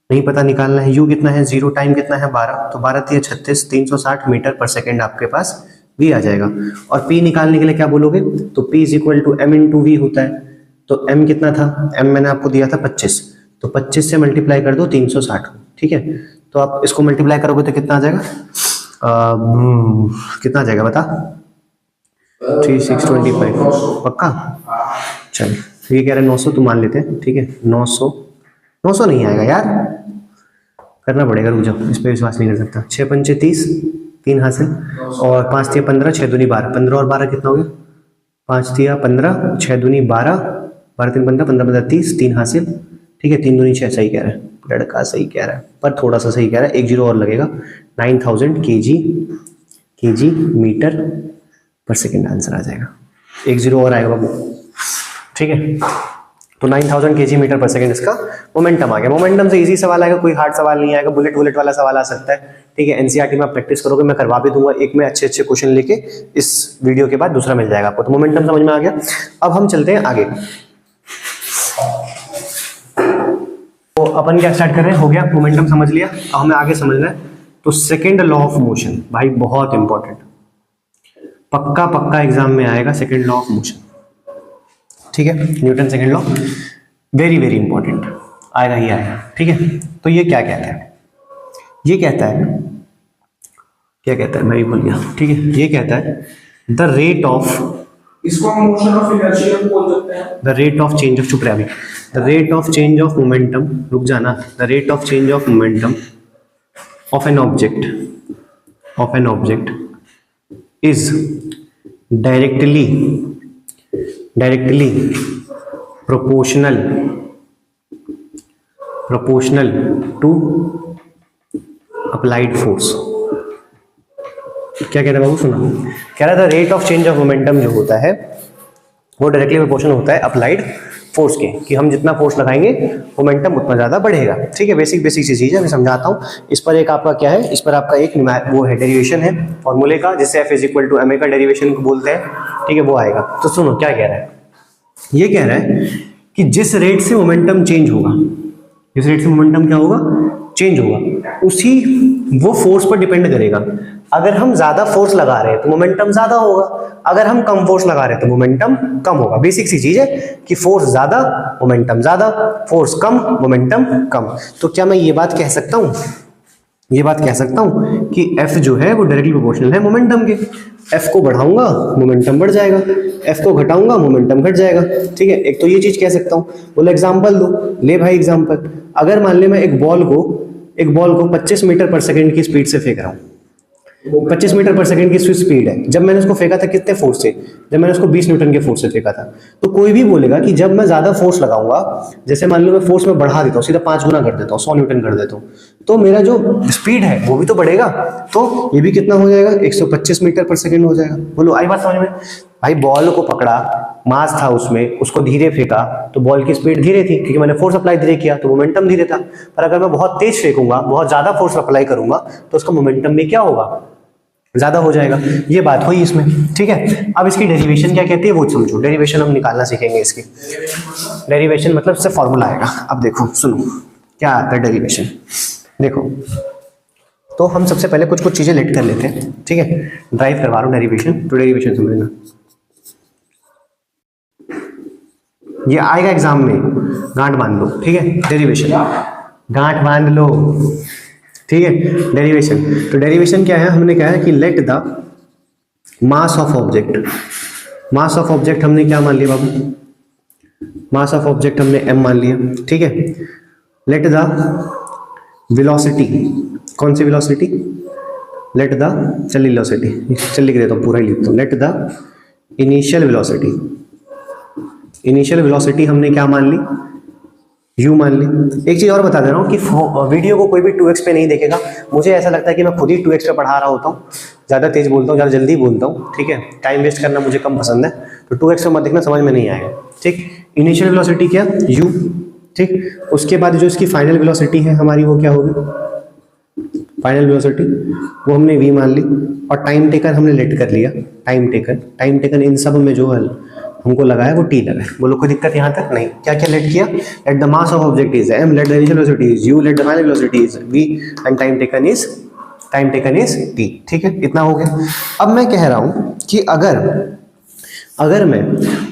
नहीं पता निकालना है, u कितना है 0, टाइम कितना है 12, तो 12 3 36 360 मीटर पर सेकेंड आपके पास v आ जाएगा। और p निकालने के लिए क्या बोलोगे, तो p is equal to m into v होता है। तो m कितना था, m मैंने आपको दिया था 25, तो 25 से मल्टीप्लाई कर दो 360। ठीक है, तो आप इसको मल्टीप्लाई करोगे तो कितना आ जाएगा, कितना आ जाएगा बता, 3625 पक्का। चलो ये कह रहे हैं 900, तो मान लेते हैं। ठीक है, 900 नहीं आएगा यार, करना पड़ेगा, रुक जाओ, इस पर विश्वास नहीं कर सकता। 6 पंचे 30, 3 हासिल, और 5 तिया 15, 6 दूनी 12, 15 और 12 कितना हो गया, 5 तिया 15, 6 दूनी 12, 12 3 15, 15 15 30, 3 हासिल। ठीक है, 3 दूनी 6, सही कह रहा है लड़का, सही कह रहा है, पर थोड़ा सा सही कह रहा है, 1 0 और लगेगा। 9000 kg मीटर पर सेकेंड आंसर आ जाएगा, 1 0 और आएगा बाबू। ठीक है, तो 9000 kg मीटर पर सेकेंड इसका मोमेंटम आ गया। मोमेंटम से इजी सवाल आएगा, कोई हार्ड सवाल नहीं आएगा, बुलेट वाला सवाल आ सकता है। ठीक है, एनसीईआरटी में आप प्रैक्टिस करोगे, मैं करवा भी दूंगा एक में अच्छे क्वेश्चन लेके, इस वीडियो के बाद दूसरा मिल जाएगा आपको। तो मोमेंटम समझ में आ गया, अब हम चलते हैं आगे। तो अपन क्या स्टार्ट कर रहे हैं, हो गया मोमेंटम समझ लिया, अब हमें आगे समझना है। तो सेकेंड लॉ ऑफ मोशन भाई बहुत इंपॉर्टेंट, पक्का एग्जाम में आएगा सेकेंड लॉ ऑफ मोशन। ठीक है, Newton second law very important, आएगा ही आएगा। ठीक है, तो ये क्या कहता है, ये कहता है, क्या कहता है मैं भी भूल गया। ठीक है, ये कहता है द रेट ऑफ, इसको हम मोशन ऑफ इनर्शिया बोल सकते हैं, the rate of change of, चुप रहे अभी, the rate of change of momentum, रुक जाना, the rate of change of momentum of an object is directly proportional to applied force। क्या कह रहा है बाबू, सुना, कह रहा था rate of change of momentum जो होता है वो डायरेक्टली प्रोपोर्शनल होता है अप्लाइड फोर्स के, कि हम जितना फोर्स लगाएंगे मोमेंटम उतना ज्यादा बढ़ेगा। ठीक है, बेसिक सी चीज है, मैं समझाता हूँ। इस पर एक आपका क्या है, इस पर आपका एक वो है डेरिवेशन है फॉर्मूले का, जिससे F is equal to ma का डेरिवेशन को बोलते हैं। ठीक है, वो आएगा। तो सुनो क्या कह रहा है, ये कह रहा है कि जिस रेट से मोमेंटम चेंज होगा, जिस रेट से मोमेंटम क्या होगा, चेंज होगा, उसी वो फोर्स पर डिपेंड करेगा। अगर हम ज्यादा फोर्स लगा रहे हैं तो मोमेंटम ज्यादा होगा, अगर हम कम फोर्स लगा रहे हैं तो मोमेंटम कम होगा। बेसिक सी चीज है कि फोर्स ज्यादा मोमेंटम ज्यादा, फोर्स कम मोमेंटम कम। तो क्या मैं ये बात कह सकता हूं, ये बात कह सकता हूं कि F जो है वो डायरेक्टली प्रोपोर्शनल है मोमेंटम के। F को बढ़ाऊंगा मोमेंटम बढ़ जाएगा, F को घटाऊंगा मोमेंटम घट जाएगा। ठीक है, एक तो ये चीज कह सकता हूं। बोले एग्जांपल दो, ले भाई एग्जांपल। अगर मान ले मैं एक बॉल को 25 मीटर पर सेकंड की स्पीड से फेंक रहा हूं, 25 मीटर पर सेकंड की स्पीड है। जब मैंने उसको फेंका था कितने फोर्स से, जब मैंने उसको 20 न्यूटन के फोर्स से फेंका था। तो कोई भी बोलेगा कि जब मैं ज्यादा फोर्स लगाऊंगा, जैसे मान लो मैं फोर्स में बढ़ा देता हूँ, सीधा 5 गुना कर देता हूँ, 100 न्यूटन कर देता हूँ, तो मेरा जो स्पीड है वो भी तो बढ़ेगा। तो ये भी कितना हो जाएगा, 125 मीटर पर सेकंड हो जाएगा। बोलो आई बात समझ में? भाई बॉल को पकड़ा, मास था उसमें, उसको धीरे फेंका तो बॉल की स्पीड धीरे थी क्योंकि मैंने फोर्स अप्लाई धीरे किया तो मोमेंटम धीरे था। पर अगर मैं बहुत तेज फेंकूंगा, बहुत ज्यादा फोर्स अप्लाई करूंगा तो उसका मोमेंटम में क्या होगा, ज्यादा हो जाएगा। ये बात हुई इसमें। ठीक है, अब इसकी डेरिवेशन क्या कहती है वो समझो। डेरिवेशन हम निकालना सीखेंगे इसकी। डेरिवेशन मतलब इससे फॉर्मूला आएगा। अब देखो सुनो क्या आता है डेरिवेशन। देखो तो हम सबसे पहले कुछ कुछ चीजें लेट कर लेते हैं। ठीक है, ड्राइव करवा रहा हूँ डेरिवेशन, तो डेरिवेशन समझना। ये आएगा एग्जाम में, गांठ बांध लो। ठीक है, डेरिवेशन गांठ बांध लो। ठीक है, डेरिवेशन। तो डेरिवेशन क्या है, हमने कहा है कि let the mass of object, mass of object हमने क्या मान लिया बाबू, मास ऑफ ऑब्जेक्ट हमने m मान लिया। ठीक है, लेट द वेलोसिटी, कौन सी वेलोसिटी, लेट द, चलिए वेलोसिटी चल लिख देता हूँ, पूरा ही लिखता हूँ। Let the initial velocity, initial velocity हमने क्या मान ली, u मान ली। एक चीज और बता दे रहा हूँ कि वीडियो को कोई भी 2x पे नहीं देखेगा। मुझे ऐसा लगता है कि मैं खुद ही 2x पे पढ़ा रहा होता हूँ, ज़्यादा तेज बोलता हूँ, ज़्यादा जल्दी बोलता हूँ। ठीक है, टाइम वेस्ट करना मुझे कम पसंद है, तो 2x पे मत देखना, समझ में नहीं आएगा। ठीक, इनिशियल वेलोसिटी क्या, u। ठीक, उसके बाद जो इसकी फाइनल वेलोसिटी है हमारी वो क्या होगी, फाइनल वेलोसिटी वो हमने v मान ली। और टाइम टेकन हमने लेट कर लिया, टाइम टेकन इन सब में जो है हमको लगा है वो t लगा है। बोलो कोई दिक्कत यहाँ तक नहीं। क्या क्या लेट किया, let the mass of object is m, let the initial velocity is u, let the final velocity is v and time taken is t। ठीक है, इतना हो गया। अब मैं कह रहा हूँ कि अगर मैं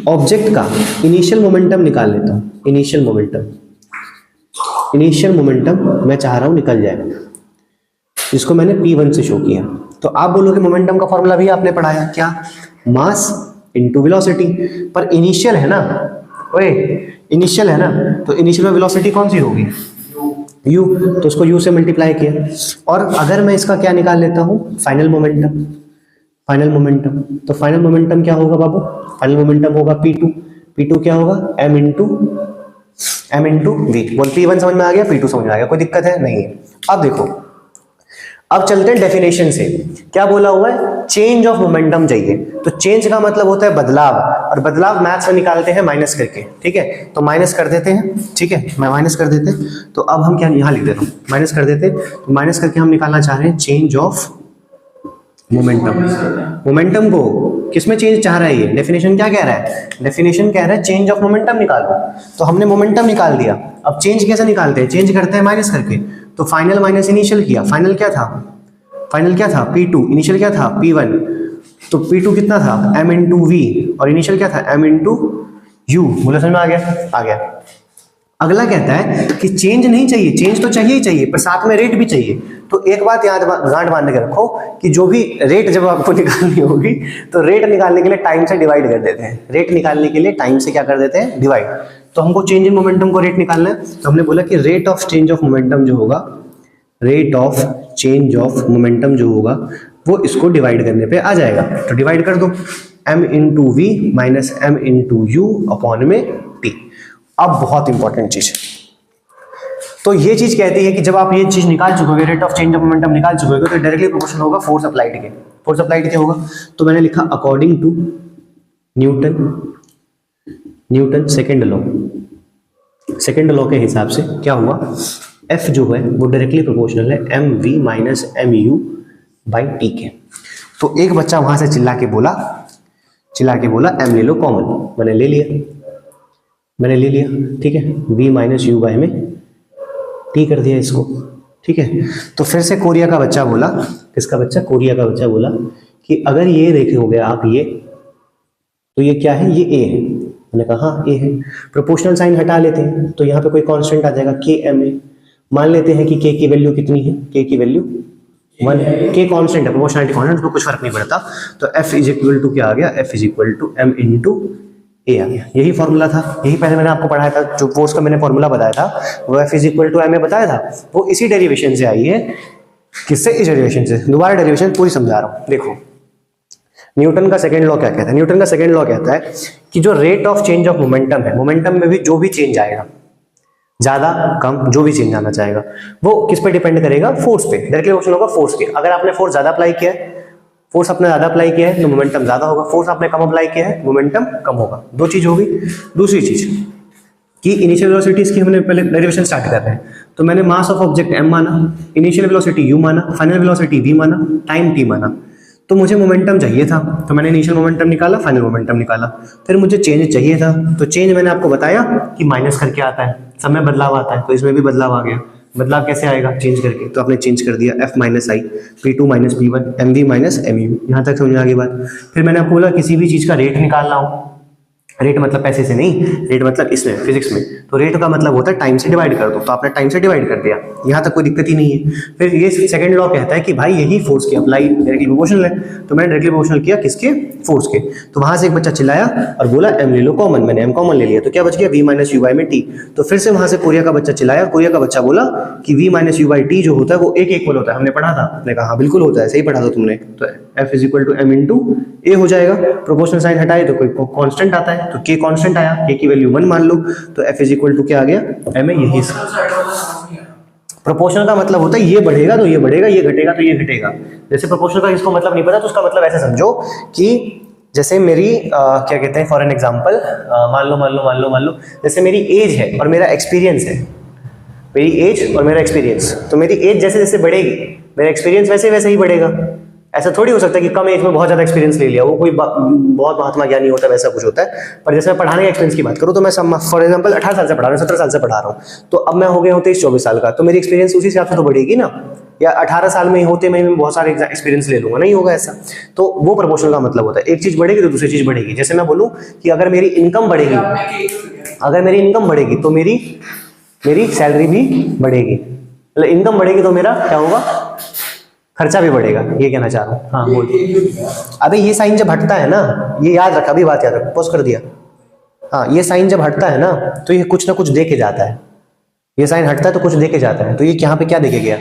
ऑब्जेक्ट का इनिशियल मोमेंटम निकाल लेता हूँ, इनिशियल मोमेंटम मैं चाह रहा हूँ निकल जाए, जिसको मैंने p1 से शो किया। तो आप बोलोगे मोमेंटम का फॉर्मूला भी आपने पढ़ाया, क्या, मास इनटू वेलोसिटी। पर इनिशियल है ना, ओए इनिशियल है ना, तो इनिशियल में वेलोसिटी कौन सी होगी, u, तो उसको u से मल्टीप्लाई किया। और अगर मैं इसका क्या निकाल लेता हूँ, फाइनल मोमेंटम, तो फाइनल मोमेंटम क्या होगा बाबू, फाइनल मोमेंटम होगा p2 क्या होगा, m इंटू v। बोल p1 समझ में आ गया, p2 समझ में आ गया, कोई दिक्कत है नहीं है। अब देखो, अब चलते हैं डेफिनेशन से। क्या बोला हुआ है, चेंज ऑफ मोमेंटम चाहिए। तो चेंज का मतलब होता है बदलाव, और बदलाव मैथ्स में निकालते हैं माइनस करके। ठीक है, तो माइनस कर देते हैं। ठीक है, मैं माइनस कर देते हैं। तो अब हम क्या, यहाँ लिख देता हूँ, माइनस कर देते हैं। तो माइनस करके हम निकालना चाह रहे हैं चेंज ऑफ मोमेंटम को किसमें चेंज चाह रहा है ये, डेफिनेशन क्या कह रहा है, डेफिनेशन कह रहा है चेंज ऑफ मोमेंटम निकालो। तो हमने मोमेंटम निकाल दिया, अब चेंज कैसे निकालते हैं, चेंज करते हैं माइनस करके। तो फाइनल माइनस इनिशियल किया, फाइनल क्या था p2, इनिशियल क्या था p1। तो p2 कितना था, m इंटू v, और इनिशियल क्या था m इंटू u। बोलो समझ में आ गया। अगला कहता है कि चेंज नहीं चाहिए, चेंज तो चाहिए ही चाहिए, पर साथ में रेट भी चाहिए। तो एक बात याद गांठ बांध के रखो कि जो भी रेट जब आपको निकालनी होगी, तो रेट निकालने के लिए टाइम से डिवाइड कर देते हैं। रेट निकालने के लिए टाइम से क्या कर देते हैं, डिवाइड। तो हमको चेंज इन मोमेंटम को रेट निकालना है, तो हमने बोला कि rate of change of momentum जो होगा, rate of change of momentum जो होगा वो इसको डिवाइड करने पे आ जाएगा। तो डिवाइड कर दो, m into v minus m into u upon में t। अब बहुत इंपॉर्टेंट चीज, तो ये चीज कहती है कि जब आप ये चीज निकाल चुकोगे, rate of change of momentum निकाल चुकोगे, तो डायरेक्टली प्रोपोर्शनल होगा फोर्स अप्लाइड के। फोर्स अप्लाइड क्या होगा, तो मैंने लिखा according to Newton second law के हिसाब से क्या हुआ, F जो है वो डायरेक्टली प्रोपोर्शनल है mv minus mu by t के। तो एक बच्चा वहां से चिल्ला के बोला m ले लो कॉमन, मैंने ले लिया। ठीक है, v माइनस यू बाई में t कर दिया इसको। ठीक है। तो फिर से कोरिया का बच्चा बोला, किसका बच्चा? कोरिया का बच्चा बोला कि अगर ये देखे हो गया आप ये, तो ये क्या है? ये ए है। मैंने कहा हाँ ए है। प्रोपोर्शनल साइन हटा लेते हैं तो यहाँ पे कोई कांस्टेंट आ जाएगा के एम ए। मान लेते हैं कि के की वैल्यू कितनी है? के की वैल्यू 1 है। के कांस्टेंट है, प्रोपोर्शनलिटी कांस्टेंट, उसमें कुछ फर्क नहीं पड़ता। तो एफ इज इक्वल टू क्या आ गया? F is equal to m into a आ गया। यही फॉर्मूला था, यही पहले मैंने आपको पढ़ाया था, जो फोर्स का मैंने फॉर्मूला बताया था वो F is equal to m a बताया था, वो इसी डेरिवेशन से आई है। किससे? इस डेरिवेशन से। दोबारा डेरिवेशन पूरी समझा रहा हूँ। देखो न्यूटन का सेकंड लॉ क्या कहता है? न्यूटन का सेकंड लॉ कहता है कि जो rate of change of momentum है, मोमेंटम में भी जो भी चेंज आएगा, ज्यादा कम जो भी चेंज आना चाहेगा, वो किस पे डिपेंड करेगा? फोर्स पे। डायरेक्टली क्वेश्चन होगा फोर्स के। अगर आपने फोर्स ज्यादा अप्लाई किया है, फोर्स आपने ज्यादा अप्लाई किया है तो मोमेंटम ज्यादा होगा, फोर्स आपने कम अप्लाई किया है मोमेंटम कम होगा। दो चीज होगी। दूसरी चीज कि इनिशियल वेलोसिटीज की हमने पहले डेरिवेशन स्टार्ट कर रहे हैं, तो मैंने मास ऑफ ऑब्जेक्ट m माना, इनिशियल वेलोसिटी u माना, फाइनल वेलोसिटी v माना, टाइम t माना। तो मुझे मोमेंटम चाहिए था तो मैंने इनिशियल मोमेंटम निकाला, फाइनल मोमेंटम निकाला। फिर मुझे चेंज चाहिए था तो चेंज मैंने आपको बताया कि माइनस करके आता है, समय बदलाव आता है, तो इसमें भी बदलाव आ गया। बदलाव कैसे आएगा? चेंज करके। तो आपने चेंज कर दिया, एफ माइनस आई, P2 minus P1, MV minus MU। यहाँ तक समझ आ गई बात। फिर मैंने आपको बोला किसी भी चीज का रेट निकालना हो, रेट मतलब पैसे से नहीं, रेट मतलब इसमें फिजिक्स में, तो रेट का मतलब होता है टाइम से डिवाइड कर दो, तो आपने टाइम से डिवाइड कर दिया, यहाँ तक कोई दिक्कत ही नहीं है। फिर ये सेकंड लॉ कहता है कि भाई यही फोर्स की अप्लाई डायरेक्टली प्रोपोर्शनल है, तो मैंने डायरेक्टली प्रोपोर्शनल किया किसके? फोर्स के। तो वहां से एक बच्चा चिल्लाया और बोला एम ले लो कॉमन, मैंने एम कॉमन ले लिया, तो क्या बच गया? v माइनस यू बाई में टी। तो फिर से वहां से कोरिया का बच्चा चिल्लाया, कोरिया का बच्चा बोला कि v minus you by T जो होता है वो एक इक्वल होता है, हमने पढ़ा था। मैंने कहा हाँ बिल्कुल होता है, सही पढ़ा था तुमने। तो F is equal to m into a हो जाएगा। प्रोपोर्शनल साइन हटाए तो कोई कांस्टेंट आता है, तो के कांस्टेंट आया, के की वैल्यू 1 मान लो, तो एफ इज इक्वल टू क्या आ गया? M a. यही प्रोपोर्शनल का मतलब होता है ये बढ़ेगा तो ये बढ़ेगा, ये घटेगा तो ये घटेगा। जैसे प्रोपोर्शनल का इसको मतलब नहीं पता तो उसका मतलब ऐसे समझो कि जैसे मेरी क्या कहते हैं, फॉर एन एग्जांपल मान लो जैसे मेरी एज है और मेरा एक्सपीरियंस है, मेरी एज और मेरा एक्सपीरियंस, तो मेरी एज जैसे जैसे बढ़ेगी मेरा एक्सपीरियंस वैसे वैसे ही बढ़ेगा। ऐसा थोड़ी हो सकता है कि कम एज में बहुत ज्यादा एक्सपीरियंस ले लिया, वो कोई बहुत महात्मा ज्ञानी होता है वैसा कुछ होता है। पर जैसे मैं पढ़ाने के एक्सपीरियंस की बात करूँ तो मैं फॉर एग्जांपल 18 साल से पढ़ा रहा हूँ, 17 साल से पढ़ा रहा हूँ, तो अब मैं हो गया हूँ 23-24 साल का, तो मेरी एक्सपीरियंस उसी हिसाब से तो बढ़ेगी ना। या 18 साल में होते मैं बहुत सारे एक्सपीरियंस ले लूंगा, नहीं होगा ऐसा। तो वो प्रोपोर्शनल का मतलब होता है, एक चीज बढ़ेगी तो दूसरी चीज बढ़ेगी। जैसे मैं बोलूँ कि अगर मेरी इनकम बढ़ेगी, अगर मेरी इनकम बढ़ेगी तो मेरी सैलरी भी बढ़ेगी, मतलब इनकम बढ़ेगी तो मेरा क्या होगा? खर्चा भी बढ़ेगा, ये कहना चाह रहा हूँ। हाँ बोल। अबे ये साइन जब हटता है ना, ये याद रखा, अभी बात याद रख, पॉज कर दिया। हाँ ये साइन जब हटता है ना तो ये कुछ ना कुछ दे के जाता है, ये साइन हटता है तो कुछ दे के जाता है। तो ये यहाँ पे क्या देके गया?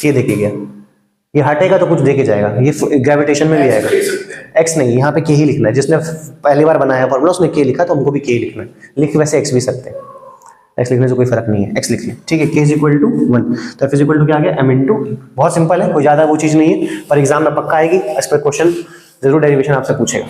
ये देके गया। ये हटेगा तो कुछ दे के जाएगा, ये ग्रेविटेशन में भी आएगा। एक्स नहीं, यहाँ पे के ही लिखना है। जिसने पहली बार बनाया फॉर्मूला उसने के लिखा, तो हमको भी के लिखना है। लिख वैसे एक्स भी सकते हैं, एक्स लिखने से कोई फर्क नहीं है, एक्स लिख लिया, ठीक है। के इज इक्वल टू 1, तो एफ इज इक्वल टू क्या आ गया? M into. बहुत सिंपल है, कोई ज्यादा वो चीज नहीं है, पर एग्जाम में पक्का आएगी, इस पर क्वेश्चन जरूर डेरिवेशन आपसे पूछेगा।